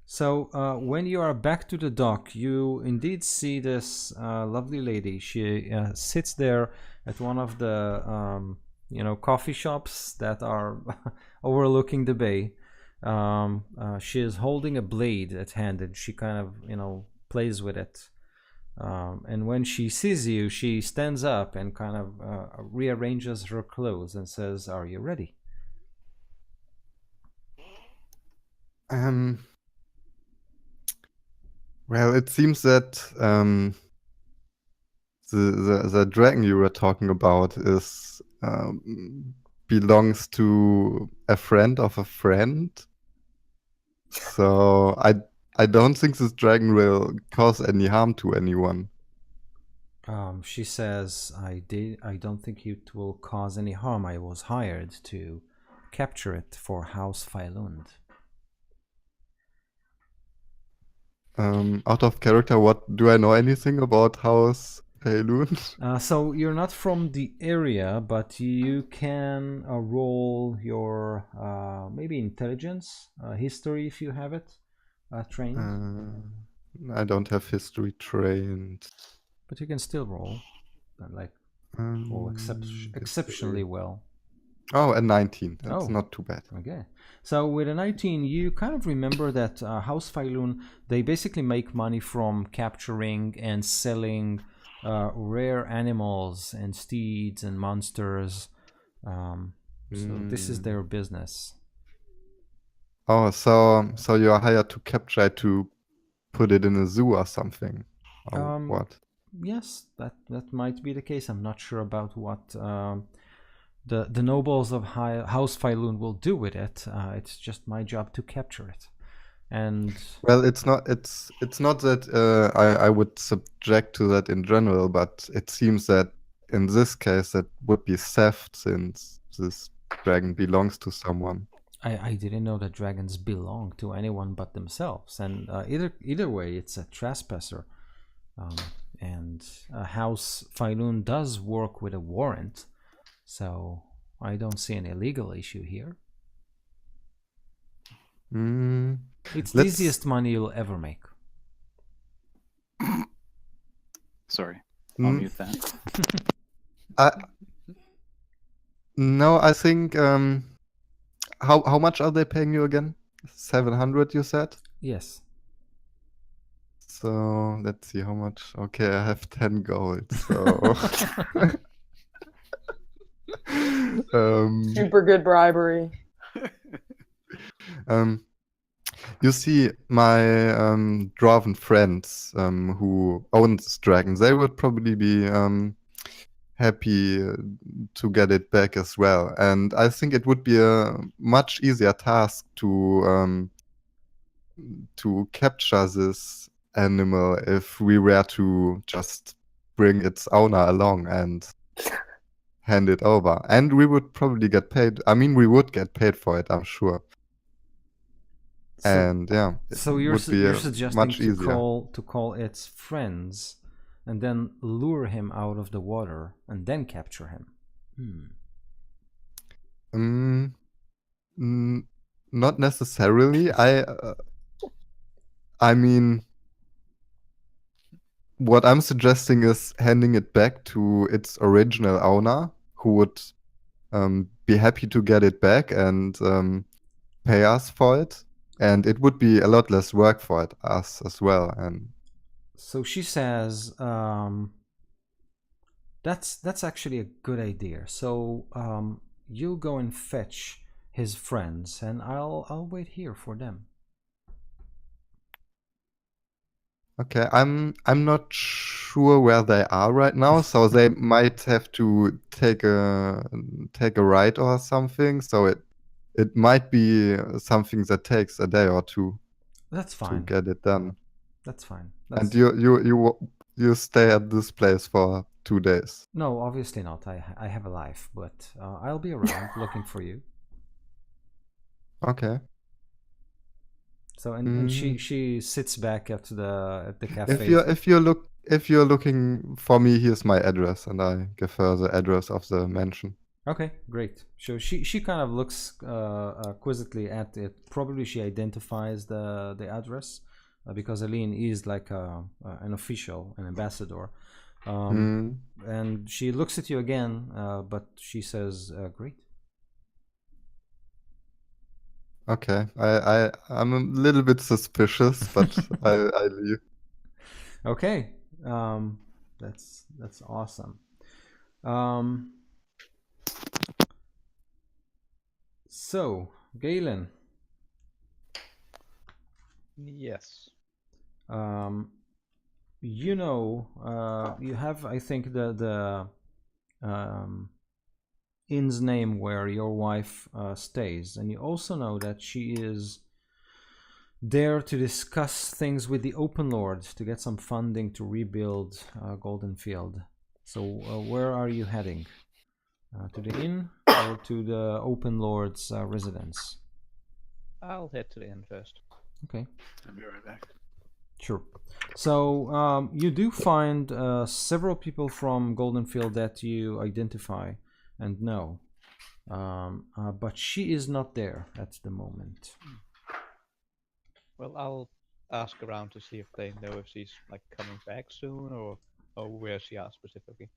So when you are back to the dock, you indeed see this lovely lady. She sits there at one of the coffee shops that are overlooking the bay. She is holding a blade at hand, and she kind of plays with it. And when she sees you, she stands up and kind of rearranges her clothes and says, "Are you ready?" Well, it seems that the dragon you were talking about is belongs to a friend of a friend. So I don't think this dragon will cause any harm to anyone. She says, I don't think it will cause any harm. I was hired to capture it for House Failund." Out of character, what do I know anything about House Heilun? So you're not from the area, but you can roll your maybe intelligence, history if you have it trained. I don't have history trained. But you can still roll, like roll exceptionally well. Oh, a 19. That's Oh. not too bad. Okay. So with a 19, you kind of remember that House Failun, they basically make money from capturing and selling rare animals and steeds and monsters. So this is their business. Oh, so you're hired to capture it to put it in a zoo or something, or what? Yes, that might be the case. I'm not sure about what the nobles of House Failun will do with it. It's just my job to capture it. And Well, it's not that I would subject to that in general, but it seems that in this case that would be theft since this dragon belongs to someone. I didn't know that dragons belong to anyone but themselves. And either way, it's a trespasser. And House Failun does work with a warrant, so I don't see any legal issue here. It's the easiest money you'll ever make. Sorry, I'll mute that. No, I think how much are they paying you again? 700, you said? Yes. So let's see how much. Okay, I have 10 gold. So Super good bribery. You see, my dwarven friends who own this dragon, they would probably be happy to get it back as well. And I think it would be a much easier task to capture this animal if we were to just bring its owner along and hand it over. And we would probably get paid. I mean, we would get paid for it, I'm sure. And yeah, so you're suggesting much easier. to call its friends and then lure him out of the water and then capture him. Not necessarily. I mean, what I'm suggesting is handing it back to its original owner, who would be happy to get it back and pay us for it. And it would be a lot less work for us as well. And so she says, that's actually a good idea. So you go and fetch his friends, and I'll wait here for them. Okay, I'm not sure where they are right now, so they might have to take a ride or something. So it might be something that takes a day or two. That's fine. To get it done. That's fine. And you stay at this place for 2 days? No, obviously not. I have a life, but I'll be around looking for you. Okay. So and she sits back at the cafe. If you're looking for me, here's my address, and I give her the address of the mansion. Okay, great. So she kind of looks quizzically at it. Probably she identifies the address because Aline is like an official, an ambassador. And she looks at you again, but she says, "Great." Okay, I'm a little bit suspicious, but I leave. Okay, that's awesome. So, Galen. Yes. You know, you have, I think, the inn's name where your wife stays, and you also know that she is there to discuss things with the Open Lord to get some funding to rebuild Golden Field. So, where are you heading? To the inn or to the Open Lord's residence? I'll head to the inn first. Okay. I'll be right back. Sure. So you do find several people from Goldenfield that you identify and know, but she is not there at the moment. Well, I'll ask around to see if they know if she's like coming back soon or where she are specifically.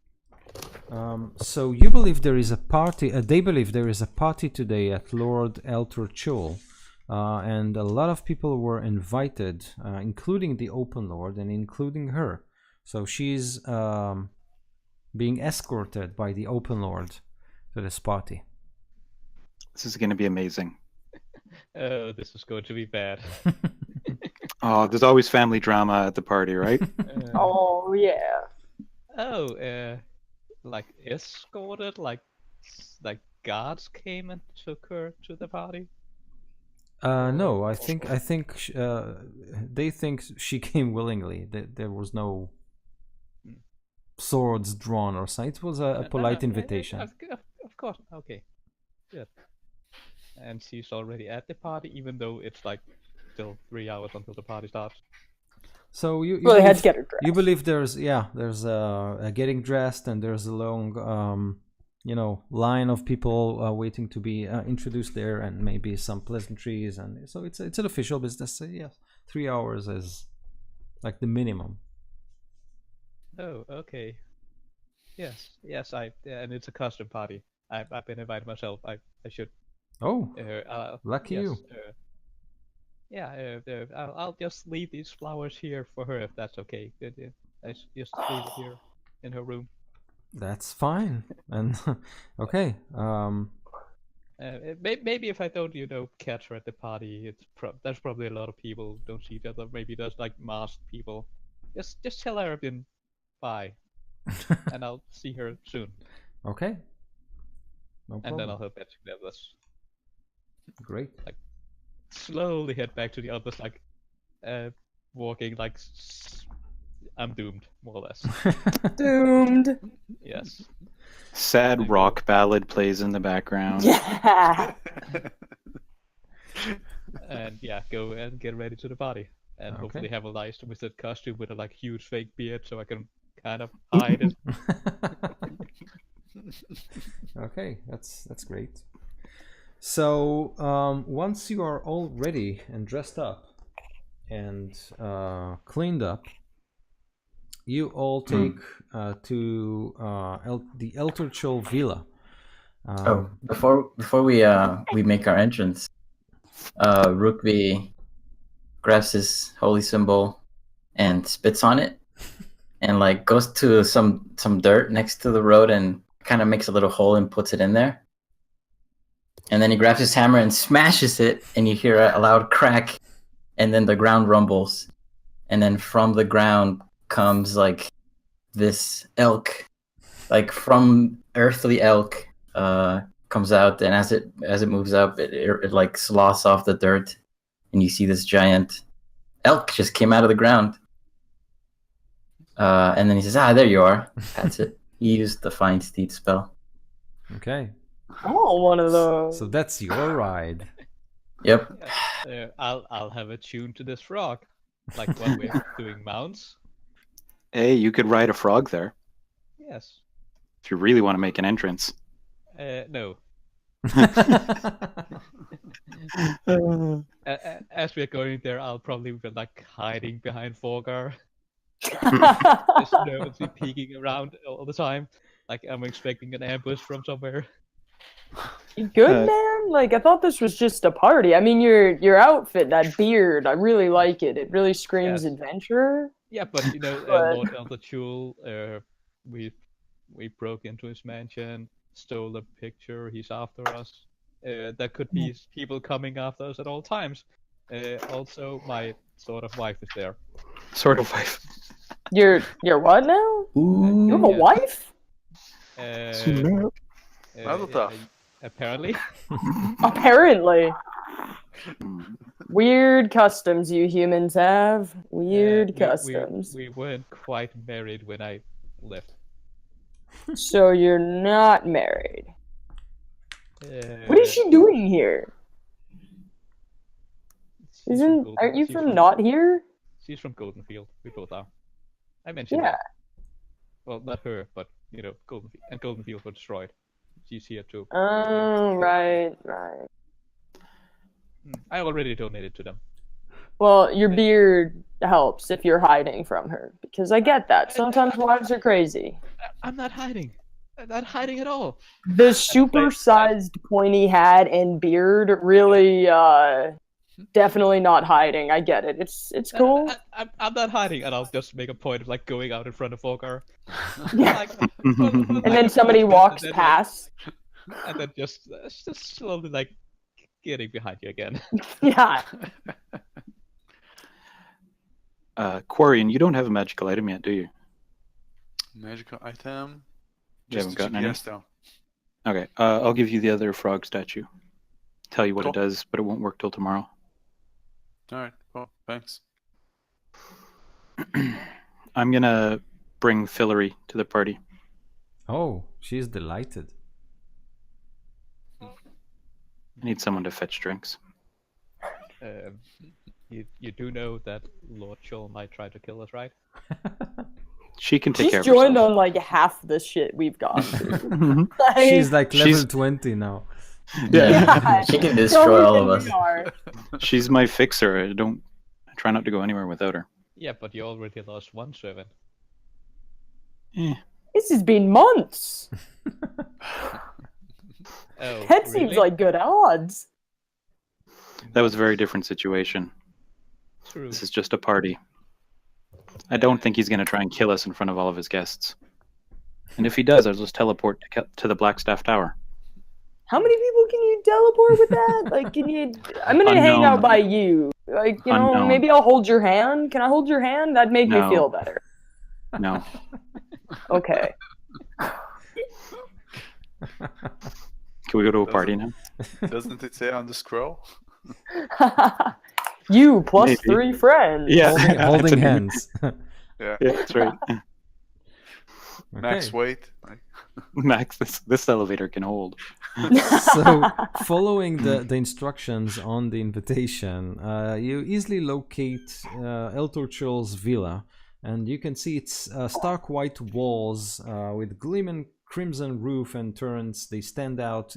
So you believe there is a party. They believe there is a party today at Lord Elter Chul. And a lot of people were invited, including the Open Lord and including her. So she's being escorted by the Open Lord to this party. This is going to be amazing. Oh, this is going to be bad. Oh, there's always family drama at the party, right? Oh yeah. Like escorted, like guards came and took her to the party. No, I think they think she came willingly. There was no swords drawn or something. It was a polite invitation. Of course. Okay. Good. And she's already at the party, even though it's like still 3 hours until the party starts. So you Well, they had believe, to get her dressed. you believe there's a getting dressed and there's a long line of people waiting to be introduced there, and maybe some pleasantries, and so it's an official business. So yes, 3 hours is like the minimum. Oh, okay. Yes, and it's a custom party. I've been invited myself. I should. Oh, Uh, lucky yes, you. I'll just leave these flowers here for her if that's okay. Good. Yeah. Just leave it here in her room. That's fine. And okay. Maybe if I don't, catch her at the party, there's probably a lot of people who don't see each other. Maybe there's like masked people. Just tell her I've been by, and I'll see her soon. Okay. No And problem. then I'll head back to the others. Great. Like slowly head back to the others, like walking like I'm doomed, more or less. Doomed. Yes. Sad rock ballad plays in the background. Yeah. And yeah, go and get ready to the party, and Okay. hopefully have a nice wizard costume with a like huge fake beard, so I can kind of hide it. Okay, that's great. So once you are all ready and dressed up and cleaned up, you all take to the Elterchel Villa. Before we make our entrance, Rookby grabs his holy symbol and spits on it, and like goes to some dirt next to the road and kind of makes a little hole and puts it in there. And then he grabs his hammer and smashes it, and you hear a loud crack, and then the ground rumbles, and then from the ground comes like this elk, like from earthly elk, comes out, and as it moves up, it like sloths off the dirt, and you see this giant elk just came out of the ground. And then he says, there you are. That's it. He used the Find Steed spell. Okay. I want one of those. So that's your ride. Yep. I'll have a tune to this frog, like when we're doing mounts. Hey, you could ride a frog there Yes. if you really want to make an entrance. No. As we're going there, I'll probably be like hiding behind Forgar, just nervously peeking around all the time, like I'm expecting an ambush from somewhere. You good, man? Like, I thought this was just a party. I mean, your outfit, that beard, I really like it. It really screams Yes. adventure. Yeah, but But- Lord Elderchul, we broke into his mansion, stole a picture. He's after us. There could be people coming after us at all times. Also, my sort of wife is there. Sort of wife. You're what now? You have a Yeah. wife? Mazel tov. Apparently. Apparently. Weird customs you humans have. Weird customs. We weren't quite married when I left. So you're not married. What is Uh, she doing here? she's from Golden- Aren't you she's from not here? She's from Goldenfield. We both are. I mentioned Yeah. that. Well, not her, but Goldenfield. And Goldenfield were destroyed. She's here too. Oh, right. I already donated to them. Well, your beard helps if you're hiding from her, because I get that. Sometimes wives are crazy. I'm not hiding. I'm not hiding at all. The super-sized pointy hat and beard really, definitely not hiding. I get it. It's cool. I'm not hiding, and I'll just make a point of like going out in front of Volgar. Yeah. Like, And then somebody walks past. and then just slowly like getting behind you again. Yeah. Quarian, you don't have a magical item yet, do you? Magical item. You Just haven't the gotten any? GPS though. Okay, I'll give you the other frog statue. Tell you what it Cool. does, but it won't work till tomorrow. All right. Cool. Thanks. I'm gonna bring Fillory to the party. Oh, she's delighted. I need someone to fetch drinks. You do know that Lord Shoal might try to kill us, right? She can take She's care of joined herself. on like half the shit we've gone through. Mhm. She's like level She's- 20 now. Yeah. She can Tell destroy me all that of we us. are. She's my fixer. I try not to go anywhere without her. Yeah, but you already lost one servant. Eh. This has been months. Oh, That really? seems like good odds. That was a very different situation. True. This is just a party. I don't think he's going to try and kill us in front of all of his guests. And if he does, I'll just teleport to the Blackstaff Tower. How many people can you teleport with that? Like, can you? I'm gonna hang Unknown. out by you. Like, you know, Unknown. maybe I'll hold your hand. Can I hold your hand? That'd make me No. feel better. No. Okay. Can we go to a party now? Doesn't it say on the scroll? You plus Maybe. 3 friends. Yeah. Holding It's a- hands. Yeah. Yeah, that's right. Max Okay. weight. Like, Max, this elevator can hold. So, following the instructions on the invitation, you easily locate El Torchul's villa, and you can see its stark white walls with gleaming crimson roof and turrets. They stand out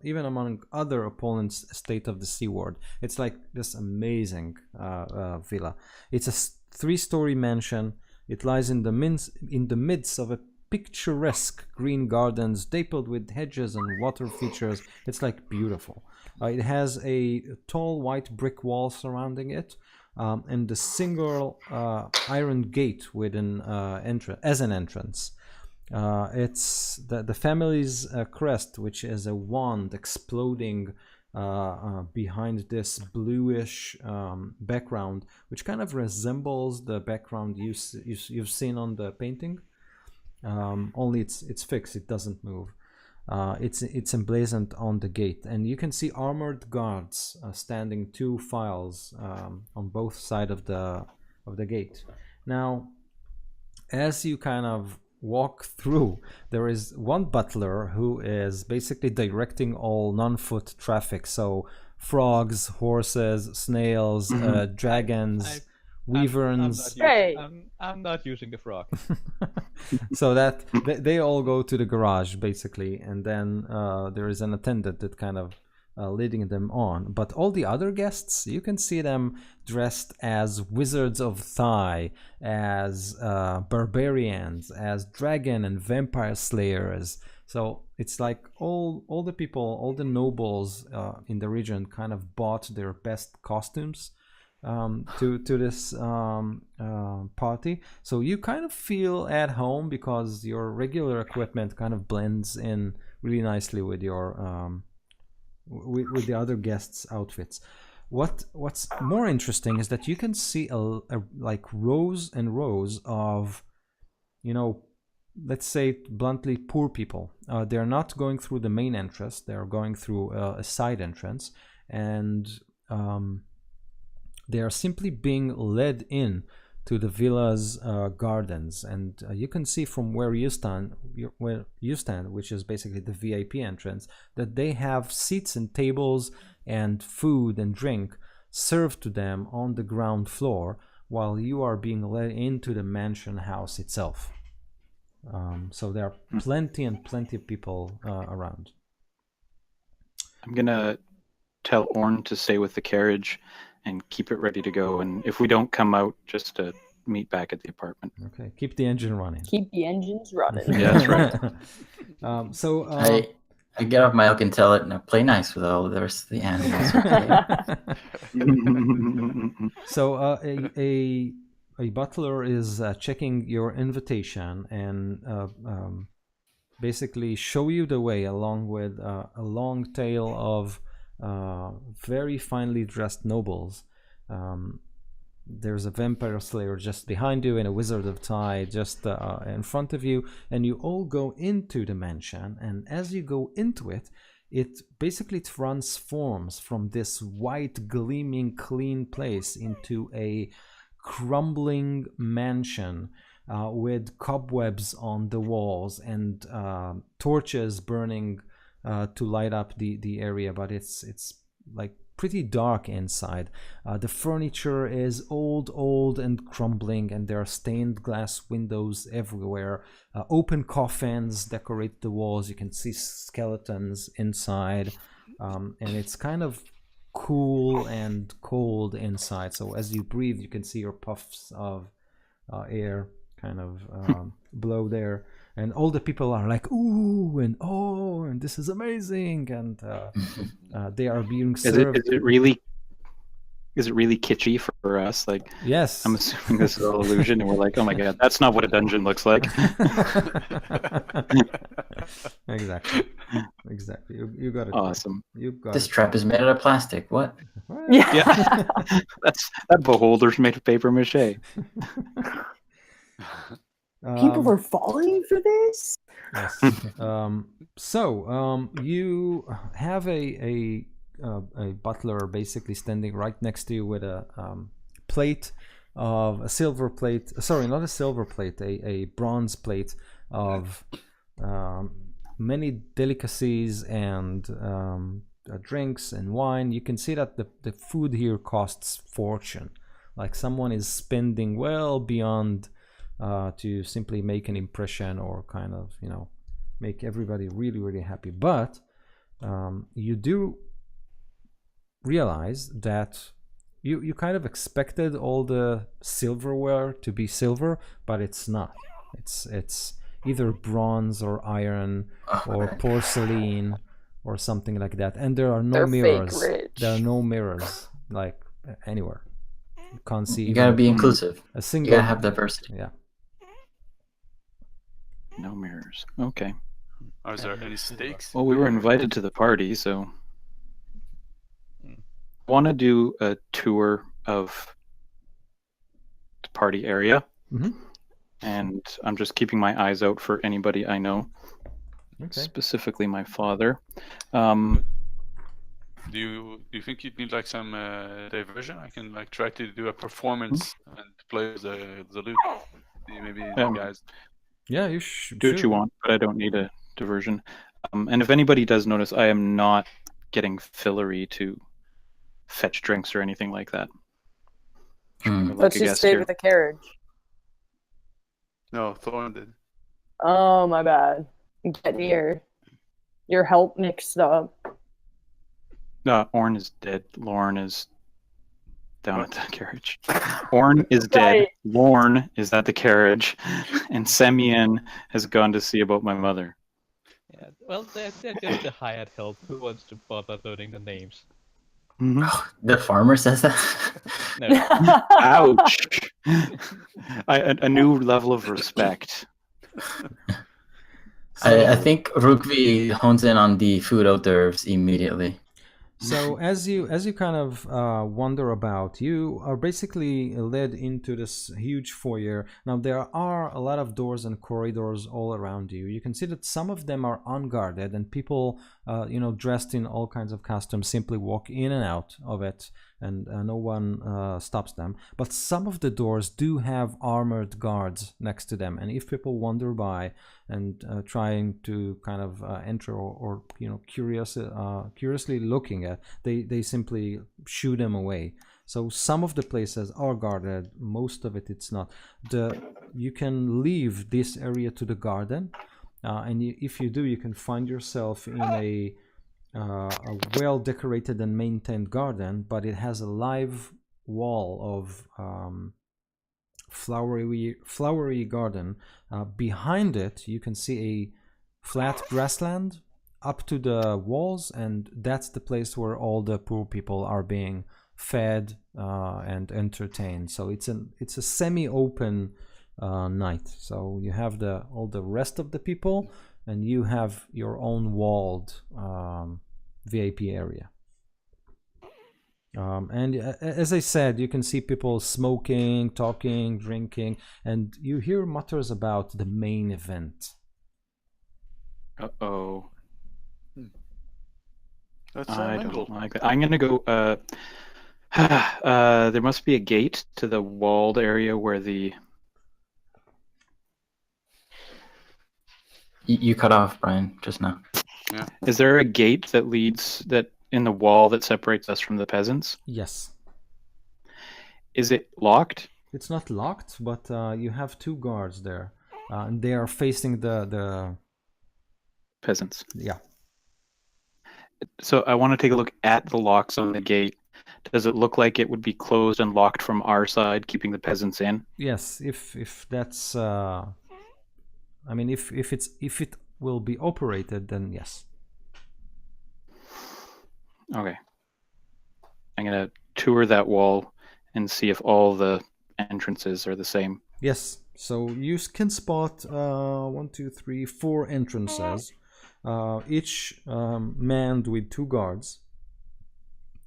even among other opponents' State of the Seaward. It's like this amazing villa. It's a 3-story mansion. It lies in the midst of a picturesque green gardens dappled with hedges and water features. It's like beautiful. It has a tall white brick wall surrounding it, and a single iron gate with an entrance. It's the family's crest, which is a wand exploding behind this bluish background, which kind of resembles the background you've seen on the painting. Only it's fixed; it doesn't move. It's emblazoned on the gate, and you can see armored guards standing 2 files on both sides of the gate. Now, as you kind of walk through, there is one butler who is basically directing all non-foot traffic. So frogs, horses, snails, dragons, wyverns. Hey. I'm not using the frog. So that they all go to the garage basically, and then there is an attendant that kind of leading them on. But all the other guests, you can see them dressed as wizards of Thai, as barbarians, as dragon and vampire slayers. So it's like all the people, all the nobles in the region kind of bought their best costumes to this party. So you kind of feel at home because your regular equipment kind of blends in really nicely with your with the other guests' outfits. What's more interesting is that you can see a like rows and rows of, you know, let's say bluntly, poor people. They're not going through the main entrance; they're going through a side entrance, and they are simply being led in to the villa's gardens. And you can see from where you stand, which is basically the VIP entrance, that they have seats and tables and food and drink served to them on the ground floor, while you are being led into the mansion house itself. So there are plenty of people around. I'm gonna tell Orn to stay with the carriage and keep it ready to go. And if we don't come out, just to meet back at the apartment. Okay, keep the engine running. Keep the engines running. Yeah, that's right. So I get off my elk and tell it, no, play nice with all the rest of the animals. Okay? So a butler is checking your invitation and basically show you the way along with a long tail of very finely dressed nobles. There's a vampire slayer just behind you and a wizard of Ty just in front of you, and you all go into the mansion. And as you go into it, it basically transforms from this white, gleaming, clean place into a crumbling mansion with cobwebs on the walls and torches burning to light up the area. But it's like pretty dark inside. The furniture is old and crumbling, and there are stained glass windows everywhere. Open coffins decorate the walls. You can see skeletons inside, and it's kind of cool and cold inside. So as you breathe, you can see your puffs of air kind of blow there. And all the people are like, ooh, and oh, and this is amazing, and they are being served. Is it really kitschy for us? Like, yes, I'm assuming this is all illusion, and we're like, oh my god, that's not what a dungeon looks like. Exactly. You got it. Awesome. You got This it. trap is made out of plastic. What? Yeah. Yeah, that beholder's made of paper mache. People are falling for this? Yes. So you have a butler basically standing right next to you with a plate of a silver plate. Sorry, not a silver plate, a bronze plate of many delicacies and drinks and wine. You can see that the food here costs fortune. Like someone is spending well beyond to simply make an impression or kind of, make everybody really, really happy. But you do realize that you kind of expected all the silverware to be silver, but it's not. It's either bronze or iron or porcelain or something like that. And there are no They're mirrors. fake rich. There are no mirrors like anywhere. You can't see. You gotta be inclusive. A single. You gotta have diversity. Yeah. No mirrors. Okay. Is there any stakes? Well, we were invited to the party, so want to do a tour of the party area. Mhm. And I'm just keeping my eyes out for anybody I know, Okay. specifically my father. Do you think you'd need like some diversion? I can like try to do a performance and play the lute. Maybe guys. Yeah, you Do what you want, but I don't need a diversion. And if anybody does notice, I am not getting Fillery to fetch drinks or anything like that. Let's just stay with the carriage. No, Thorn did. Oh, my bad. I'm getting your help mixed up. Orn is dead. Lorne is down at the carriage. Orn is dead. Right. Lorne is at the carriage. And Semyon has gone to see about my mother. Yeah, well, they're just a hired help. Who wants to bother learning the names? The farmer says that. No. Ouch! A new level of respect. I think Rukvi hones in on the food hors d'oeuvres immediately. So as you kind of wander about, you are basically led into this huge foyer. Now there are a lot of doors and corridors all around you. You can see that some of them are unguarded, and people, dressed in all kinds of costumes simply walk in and out of it, and no one stops them. But some of the doors do have armored guards next to them, and if people wander by and trying to kind of enter or curiously looking at, they simply shoo them away. So some of the places are guarded, most of it it's not. You can leave this area to the garden, and if you do, you can find yourself in a well decorated and maintained garden, but it has a live wall of flowery garden. Behind it you can see a flat grassland up to the walls, and that's the place where all the poor people are being fed and entertained. So it's a semi-open night. So you have all the rest of the people, and you have your own walled VIP area. And as I said, you can see people smoking, talking, drinking, and you hear mutters about the main event. Uh-oh. Let's I mingle. don't like that. I'm gonna go. There must be a gate to the walled area where the. You cut off, Brian, just now. Is there a gate that leads that in the wall that separates us from the peasants? Yes. Is it locked? It's not locked, but you have two guards there. And they are facing the Peasants. yeah. So I want to take a look at the locks on the gate. Does it look like it would be closed and locked from our side, keeping the peasants in? Yes, if that's I mean if it will be operated, then yes. Okay. I'm gonna tour that wall and see if all the entrances are the same. Yes. So you can spot 1, 2, 3, 4 entrances, each manned with two guards.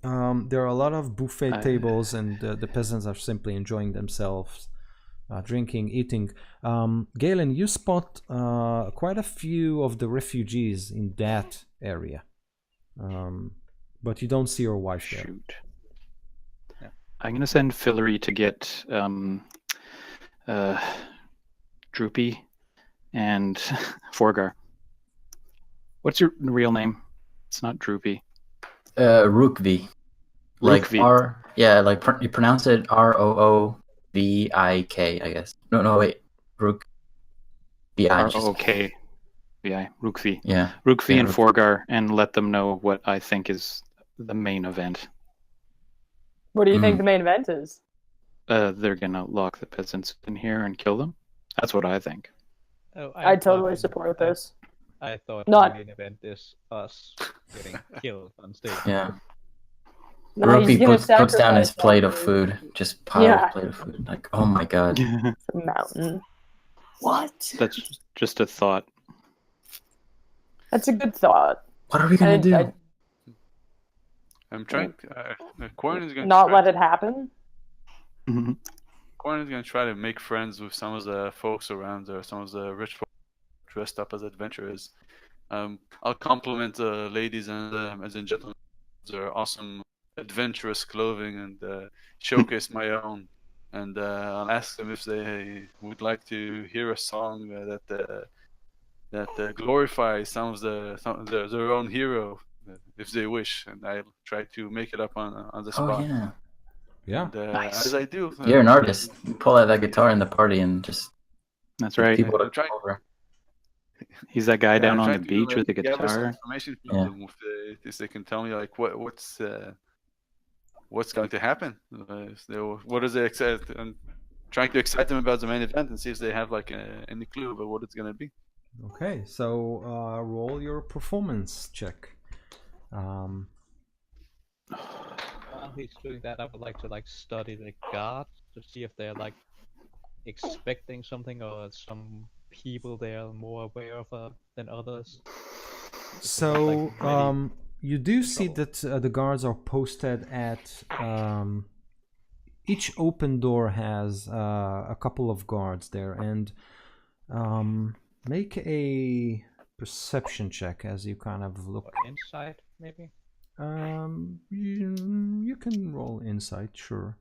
There are a lot of buffet tables, and the peasants are simply enjoying themselves, drinking, eating. Galen, you spot quite a few of the refugees in that area, but you don't see your wife there. Shoot. Yeah. I'm gonna send Fillory to get Droopy and Forgar. What's your real name? It's not Droopy. Rookvi. Like Rookvi. R. Yeah, like you pronounce it Roovik, I guess. No, wait. Rook. VI. R-O-K. Yeah, Rookvi. Yeah. Rookvi Yeah, and Rook- Forgar, and let them know what I think is the main event. What do you think the main event is? They're gonna lock the peasants in here and kill them. That's what I think. Oh, I totally support this. I thought Not- the main event is us getting killed on stage. Yeah. No, he's Rookie gonna puts down his sacrifice plate of something. food. Just pile Yeah. of plate of food. Like, oh my god. It's a mountain. What? That's just a thought. That's a good thought. What are we gonna do? I'm trying. Corin is going Not to let it happen. Corin is going to try to make friends with some of the folks around there, some of the rich folks dressed up as adventurers. I'll compliment the ladies and gentlemen their awesome adventurous clothing and showcase my own. And I'll ask them if they would like to hear a song that glorifies some of their own hero, if they wish. And I'll try to make it up on the spot. Oh yeah. Yeah. And, Nice. as I do, You're an artist. You pull out that guitar in the party and just That's get right. people to I'm trying- come over. He's that guy down I'm on the trying to, beach with the gather some guitar. information from Yeah. them if they can tell me like what's going to happen. What is they excited and trying to excite them about the main event and see if they have like any clue about what it's going to be. Okay, so roll your performance check. While he's doing that, I would like to study the guards to see if they're expecting something or some people they are more aware of than others. So ready you do see trouble. that the guards are posted at each open door has a couple of guards there, and make a perception check as you kind of look. Or insight, maybe? You can roll insight, sure.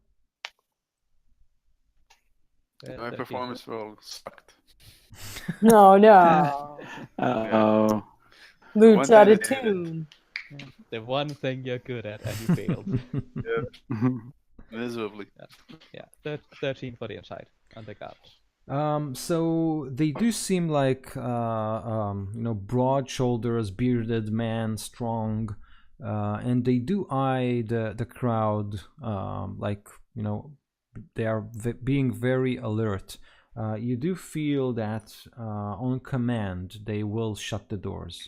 My 13. performance roll sucked. No, no. Oh, Luke's One out thing of that- tune. The one thing you're good at and you failed. Miserably. Yeah, 13 for the insight and the guards. So they do seem like broad shoulders, bearded man, strong, and they do eye the crowd they are being very alert. You do feel that on command they will shut the doors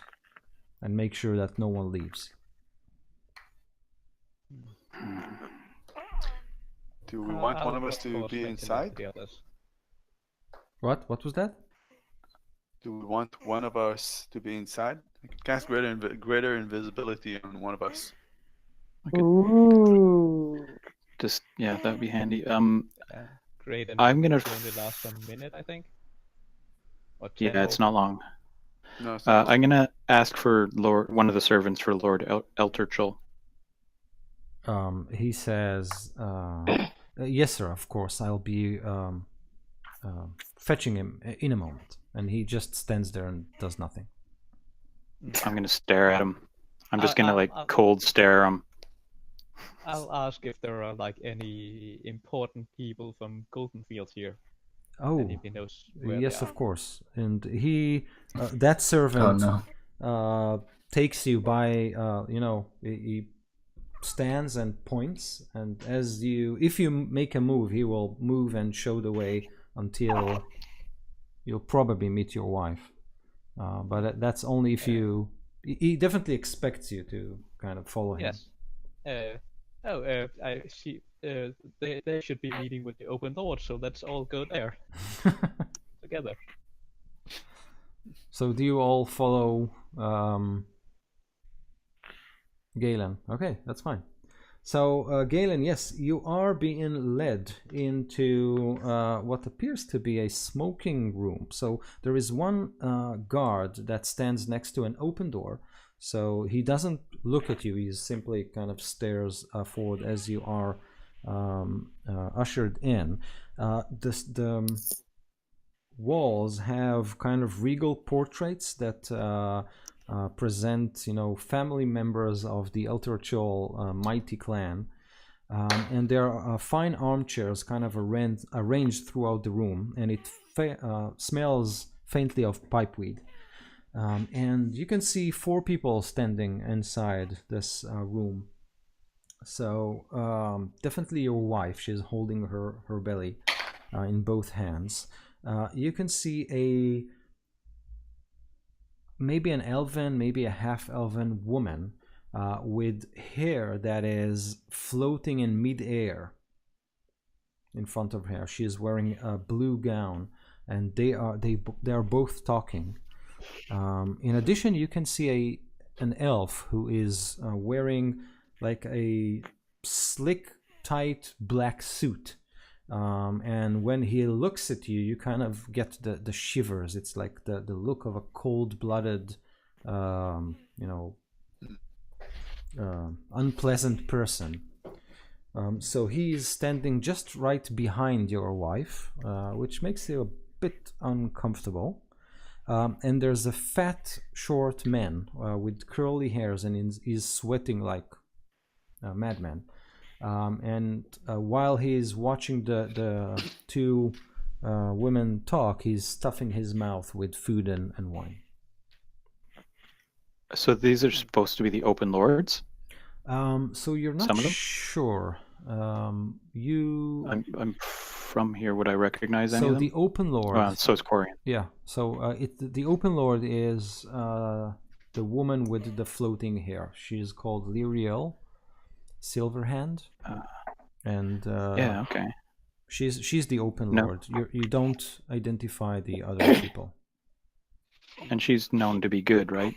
and make sure that no one leaves. Do we want I one would, of us to course, be mention that inside? to the others. What was that? Do we want one of us to be inside? I can cast greater invisibility on one of us. Ooh. Just yeah, that would be handy. Great, and I'm gonna. it only lasts a minute, I think. Or 10 Yeah, it's more. not long. No, it's not I'm gonna ask for one of the servants for Lord Elterchul. He says, "Yes, sir. Of course, I'll be fetching him in a moment." And he just stands there and does nothing. I'm gonna stare at him. I'm just gonna like I'll- cold stare him. I'll ask if there are like any important people from Golden Fields here, Oh, and if he knows where yes, they are. of course. And he, that servant, Oh no. takes you by, he stands and points, and if you make a move, he will move and show the way until you'll probably meet your wife. But that's only if you. He definitely expects you to kind of follow him. Yes. They should be meeting with the Open Lord, so let's all go there together. So do you all follow Galen? Okay, that's fine. So Galen, yes, you are being led into what appears to be a smoking room. So there is one guard that stands next to an open door. So he doesn't look at you. He simply kind of stares forward as you are ushered in. The walls have kind of regal portraits that present, family members of the Elterchol mighty clan. And there are fine armchairs kind of arranged throughout the room, and it smells faintly of pipeweed. And you can see 4 people standing inside this room. So definitely your wife. She's holding her belly in both hands. You can see maybe an elven, maybe a half-elven woman with hair that is floating in mid-air in front of her. She is wearing a blue gown, and they are both talking. In addition, you can see an elf who is wearing like a slick, tight black suit. And when he looks at you, you kind of get the shivers. It's like the look of a cold-blooded, unpleasant person. So he is standing just right behind your wife, which makes you a bit uncomfortable. And there's a fat, short man with curly hairs, and he's sweating like a madman. And while he's watching the 2 women talk, he's stuffing his mouth with food and wine. So these are supposed to be the Open Lords. So you're not Some of them? sure. I'm from here. Would I recognize any So of them? the Open Lord. So it's Corian. Yeah. So the Open Lord is the woman with the floating hair. She is called Lyriel Silverhand, and Yeah. Okay. she's the Open No. Lord. You don't identify the other people. And she's known to be good, right?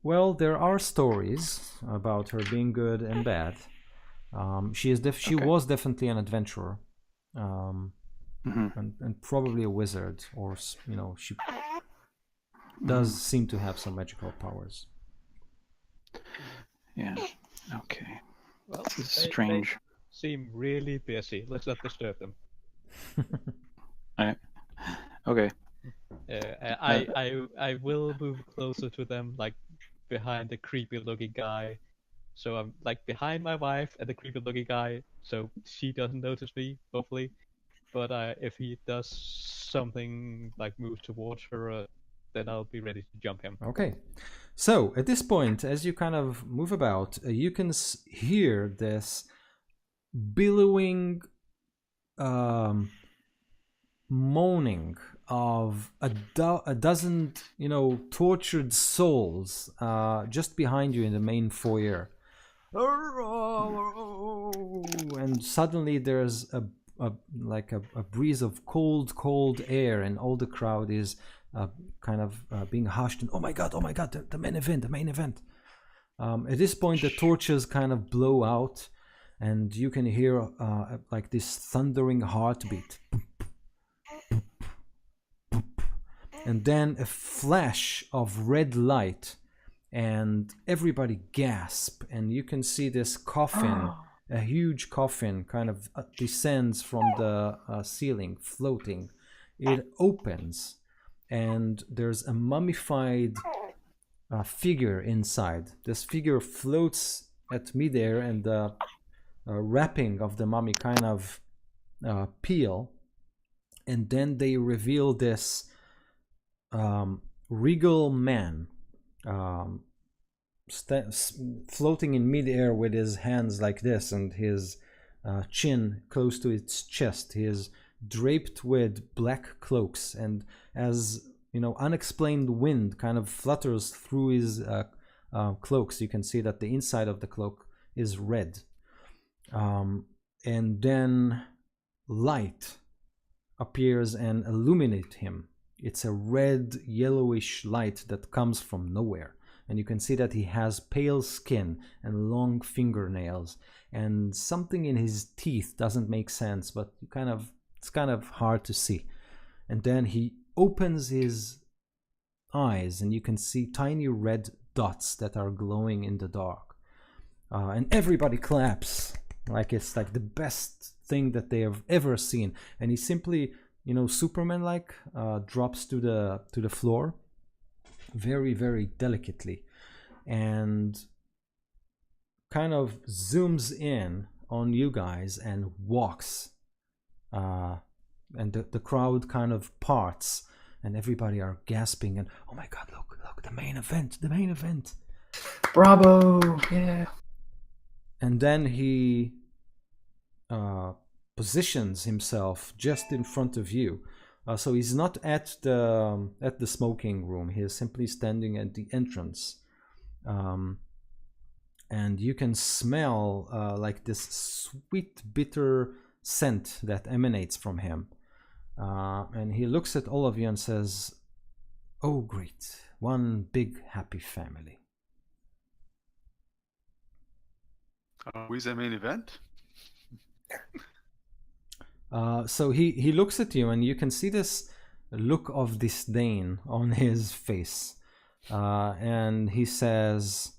Well, there are stories about her being good and bad. She was definitely an adventurer, and probably a wizard, or she does seem to have some magical powers. Yeah. Okay. Well, This is they strange. seem really busy. Let's not disturb them. Okay. I will move closer to them, like behind the creepy-looking guy. So I'm like behind my wife and the creepy-looking guy, so she doesn't notice me, hopefully. But if he does something like move towards her, then I'll be ready to jump him. Okay. So at this point, as you kind of move about, you can hear this billowing moaning of a dozen, tortured souls just behind you in the main foyer. And suddenly there's a breeze of cold air, and all the crowd is kind of being hushed. And oh my god, the main event. At this point, the torches kind of blow out, and you can hear like this thundering heartbeat. And then a flash of red light, and everybody gasp, and you can see this coffin, a huge coffin, kind of descends from the ceiling, floating. It opens, and there's a mummified figure inside. This figure floats at midair, and the wrapping of the mummy kind of peel, and then they reveal this regal man floating in midair with his hands like this and his chin close to its chest. He is draped with black cloaks, and as you know, unexplained wind kind of flutters through his cloaks. You can see that the inside of the cloak is red, and then light appears and illuminates him. It's a red yellowish light that comes from nowhere, and you can see that he has pale skin and long fingernails, and something in his teeth doesn't make sense, but it's kind of hard to see. And then he opens his eyes, and you can see tiny red dots that are glowing in the dark, and everybody claps like it's like the best thing that they have ever seen. And he simply, you know, Superman like drops to the floor very, very delicately, and kind of zooms in on you guys and walks, and the crowd kind of parts, and everybody are gasping, and oh my god, look, the main event. Bravo! Yeah. And then he positions himself just in front of you. So he's not at the smoking room. He is simply standing at the entrance, and you can smell like this sweet, bitter scent that emanates from him. And he looks at all of you and says, "Oh, great! One big happy family." Who's the main event? So he looks at you, and you can see this look of disdain on his face, and he says,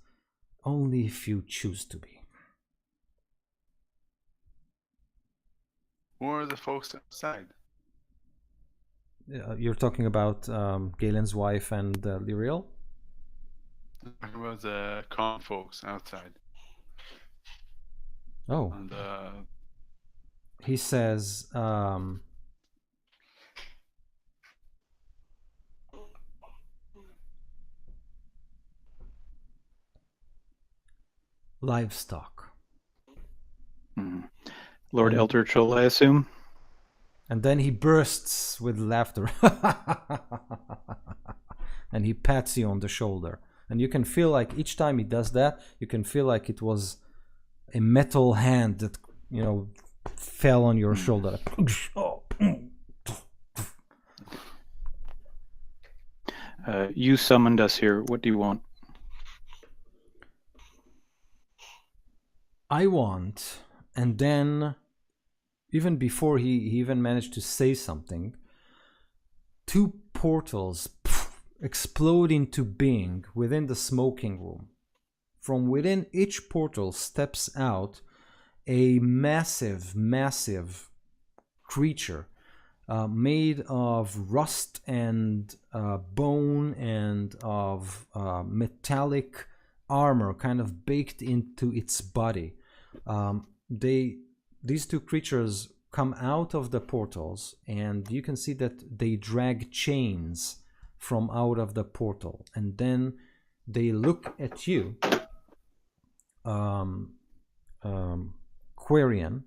"Only if you choose to be." Who are the folks outside? You're talking about Galen's wife and Lyriel? I'm talking about the con folks outside. Oh. And He says, livestock. Lord Eldritchel, I assume. And then he bursts with laughter. And he pats you on the shoulder. And you can feel like each time he does that, you can feel like it was a metal hand that, you know, fell on your shoulder. You summoned us here. What do you want? I want, and then, even before he even managed to say something, two portals explode into being within the smoking room. From within each portal steps out a massive, massive creature made of rust and bone and of metallic armor kind of baked into its body. These two creatures come out of the portals, and you can see that they drag chains from out of the portal, and then they look at you, Quarian,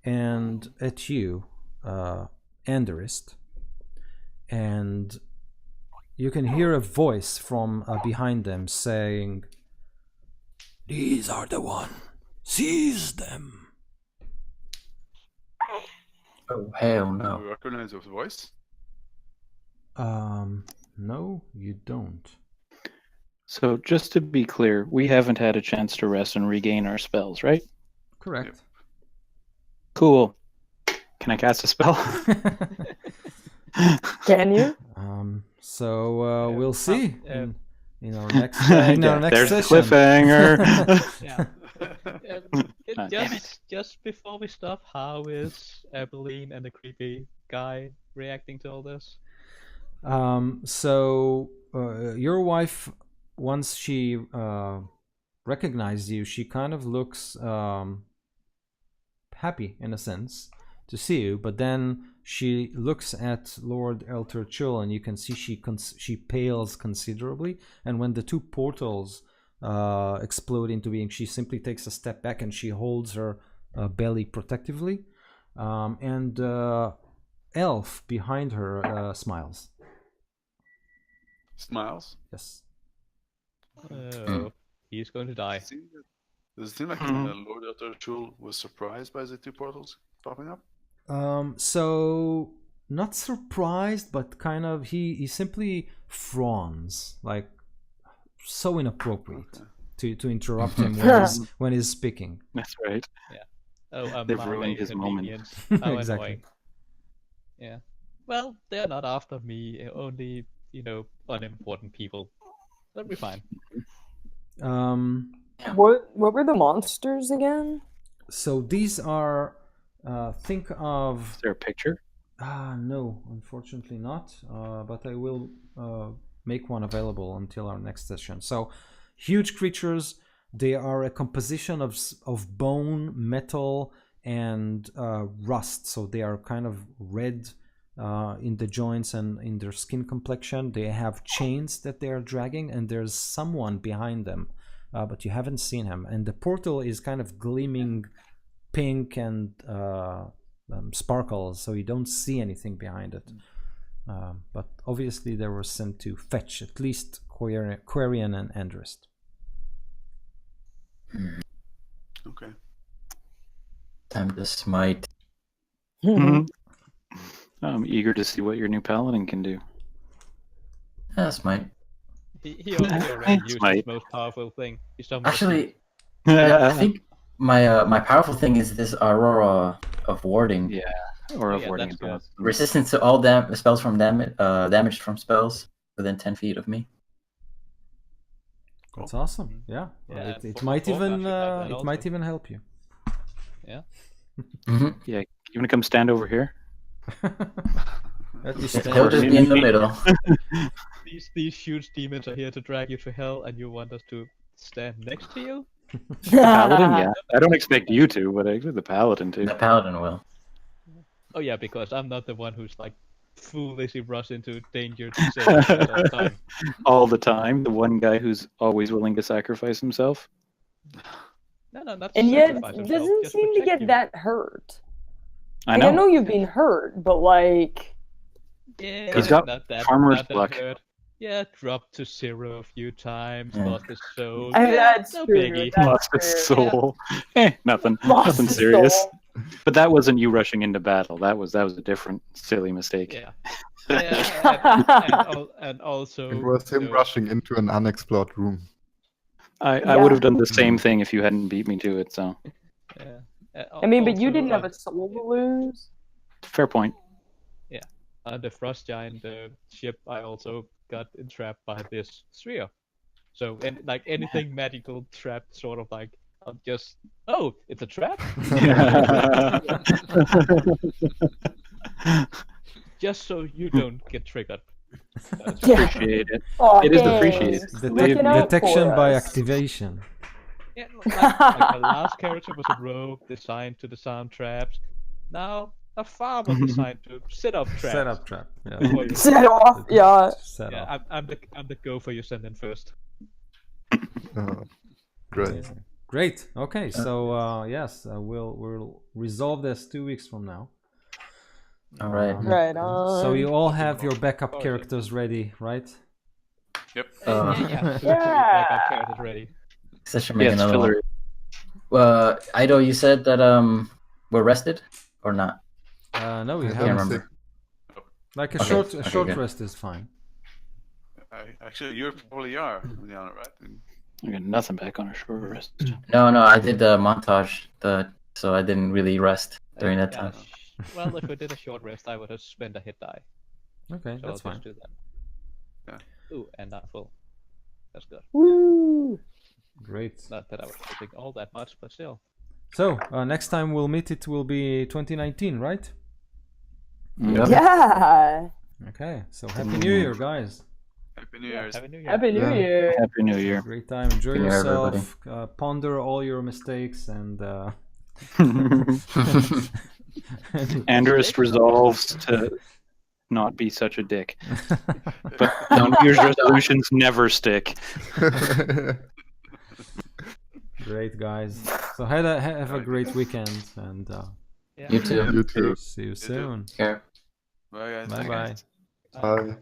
and at you, Anderist, and you can hear a voice from behind them saying, "These are the one. Seize them." Oh, hell do no. you recognize his voice? No, you don't. So, just to be clear, we haven't had a chance to rest and regain our spells, right? Correct. Cool. Can I cast a spell? Can you? So we'll see in our next There's the session. cliffhanger. Yeah. Ah, damn Just before we stop, how is Ebeline and the creepy guy reacting to all this? So your wife, once she recognized you, she kind of looks happy in a sense to see you, but then she looks at Lord Elterchul, and you can see she pales considerably. And when the two portals explode into being, she simply takes a step back and she holds her belly protectively. And Elf behind her smiles. Smiles. Yes. Oh, he's going to die. Does it seem like Lord Elterchul was surprised by the two portals popping up? So not surprised, but kind of he simply frowns, like so inappropriate to interrupt him when he's speaking. That's right. Oh, They've my ruined his moment. inconvenience. How Exactly. annoying. Yeah. Well, they're not after me. Only, unimportant people. That'll be fine. What were the monsters again? So these are think Is of there a picture? no, unfortunately not. But I will make one available until our next session. So huge creatures. They are a composition of bone, metal, and rust. So they are kind of red in the joints and in their skin complexion. They have chains that they are dragging, and there's someone behind them, but you haven't seen him. And the portal is kind of gleaming pink and sparkles, so you don't see anything behind it. But obviously they were sent to fetch at least Quarian and Andrist. Okay. Time to smite. I'm eager to see what your new paladin can do. Smite. He already used Smite. his most powerful thing. He's done Actually, I think my powerful thing is this Aurora of Warding. Yeah, or Oh, of yeah, warding that's about. Resistance to all spells from damage from spells within 10 feet of me. That's awesome. Yeah, Yeah, it for might Warcraft, even you have that it also. might even help you. Yeah. Yeah, you want to come stand over here? At least He'll just be in the middle. These huge demons are here to drag you to hell, and you want us to stand next to you? Paladin, yeah. I don't expect you to, but I expect the paladin to. The paladin will. Oh yeah, because I'm not the one who's like foolishly rush into danger to save you guys all the time. All the time, the one guy who's always willing to sacrifice himself. No, not And yet, sacrifice himself, doesn't just seem to protect get you. that hurt. I Like, know. I know you've been hurt, but like, Yeah, He's got not that, farmer's not that luck. hurt. Yeah, dropped to 0 a few times, Yeah. lost his soul. I mean, Yeah, that's no true. biggie. That's Lost his true. soul. Nothing. Lost Nothing his serious. soul. But that wasn't you rushing into battle. That was a different silly mistake. Yeah. And also, It was him rushing into an unexplored room. I would have Yeah. done the same thing if you hadn't beat me to it. So Yeah. I mean, but you Also, didn't have a soul to lose. fair point. The Frost Giant ship, I also got entrapped by this sphere. So, anything magical trapped, sort of like, I'm just, oh, it's a trap? Just so you don't get triggered. Yeah. Appreciate it. Oh, It is dang. appreciated. Looking out Detection for by us. activation. Yeah, like my last character was a rogue designed to disarm traps. Now, a farmer designed to set up traps. Set up trap. Yeah. For you. Set off. Yeah. Set Yeah, off. I'm the gopher you send in first. Great. Amazing. Great. Okay. So yes, we'll resolve this 2 weeks from now. All right. Right on. So you all have your backup characters ready, right? Yep. Yeah. Yeah. Backup characters ready. Session make Yes, another one. filler. Ido, you said that we're rested or not? No, you I can't haven't. remember. Like a Okay, short okay, short good. rest is fine. Actually, you probably are, Liana, right? I got nothing back on a short rest. No, I did the montage, so I didn't really rest. during that Yeah, time. well, if we did a short rest, I would have spent a hit die. Okay, So that's I'll fine. just do that. Yeah. Ooh, and I'm full. That's good. Woo! Great. Not that I was using all that much, but still. So next time we'll meet, it will be 2019, right? Yep. Yeah! Okay. So happy New Year, guys. Happy New Yeah, Year's. Happy New Year. Happy New Yeah. Year! Happy New Year. Great time. Enjoy Happy New Year, yourself. Ponder all your mistakes and. Andrus resolves to not be such a dick. But New Year's resolutions never stick. Great, guys. So have a great weekend and Yeah. You too. You too. see you too. soon. Care. Bye guys. Bye bye. Bye.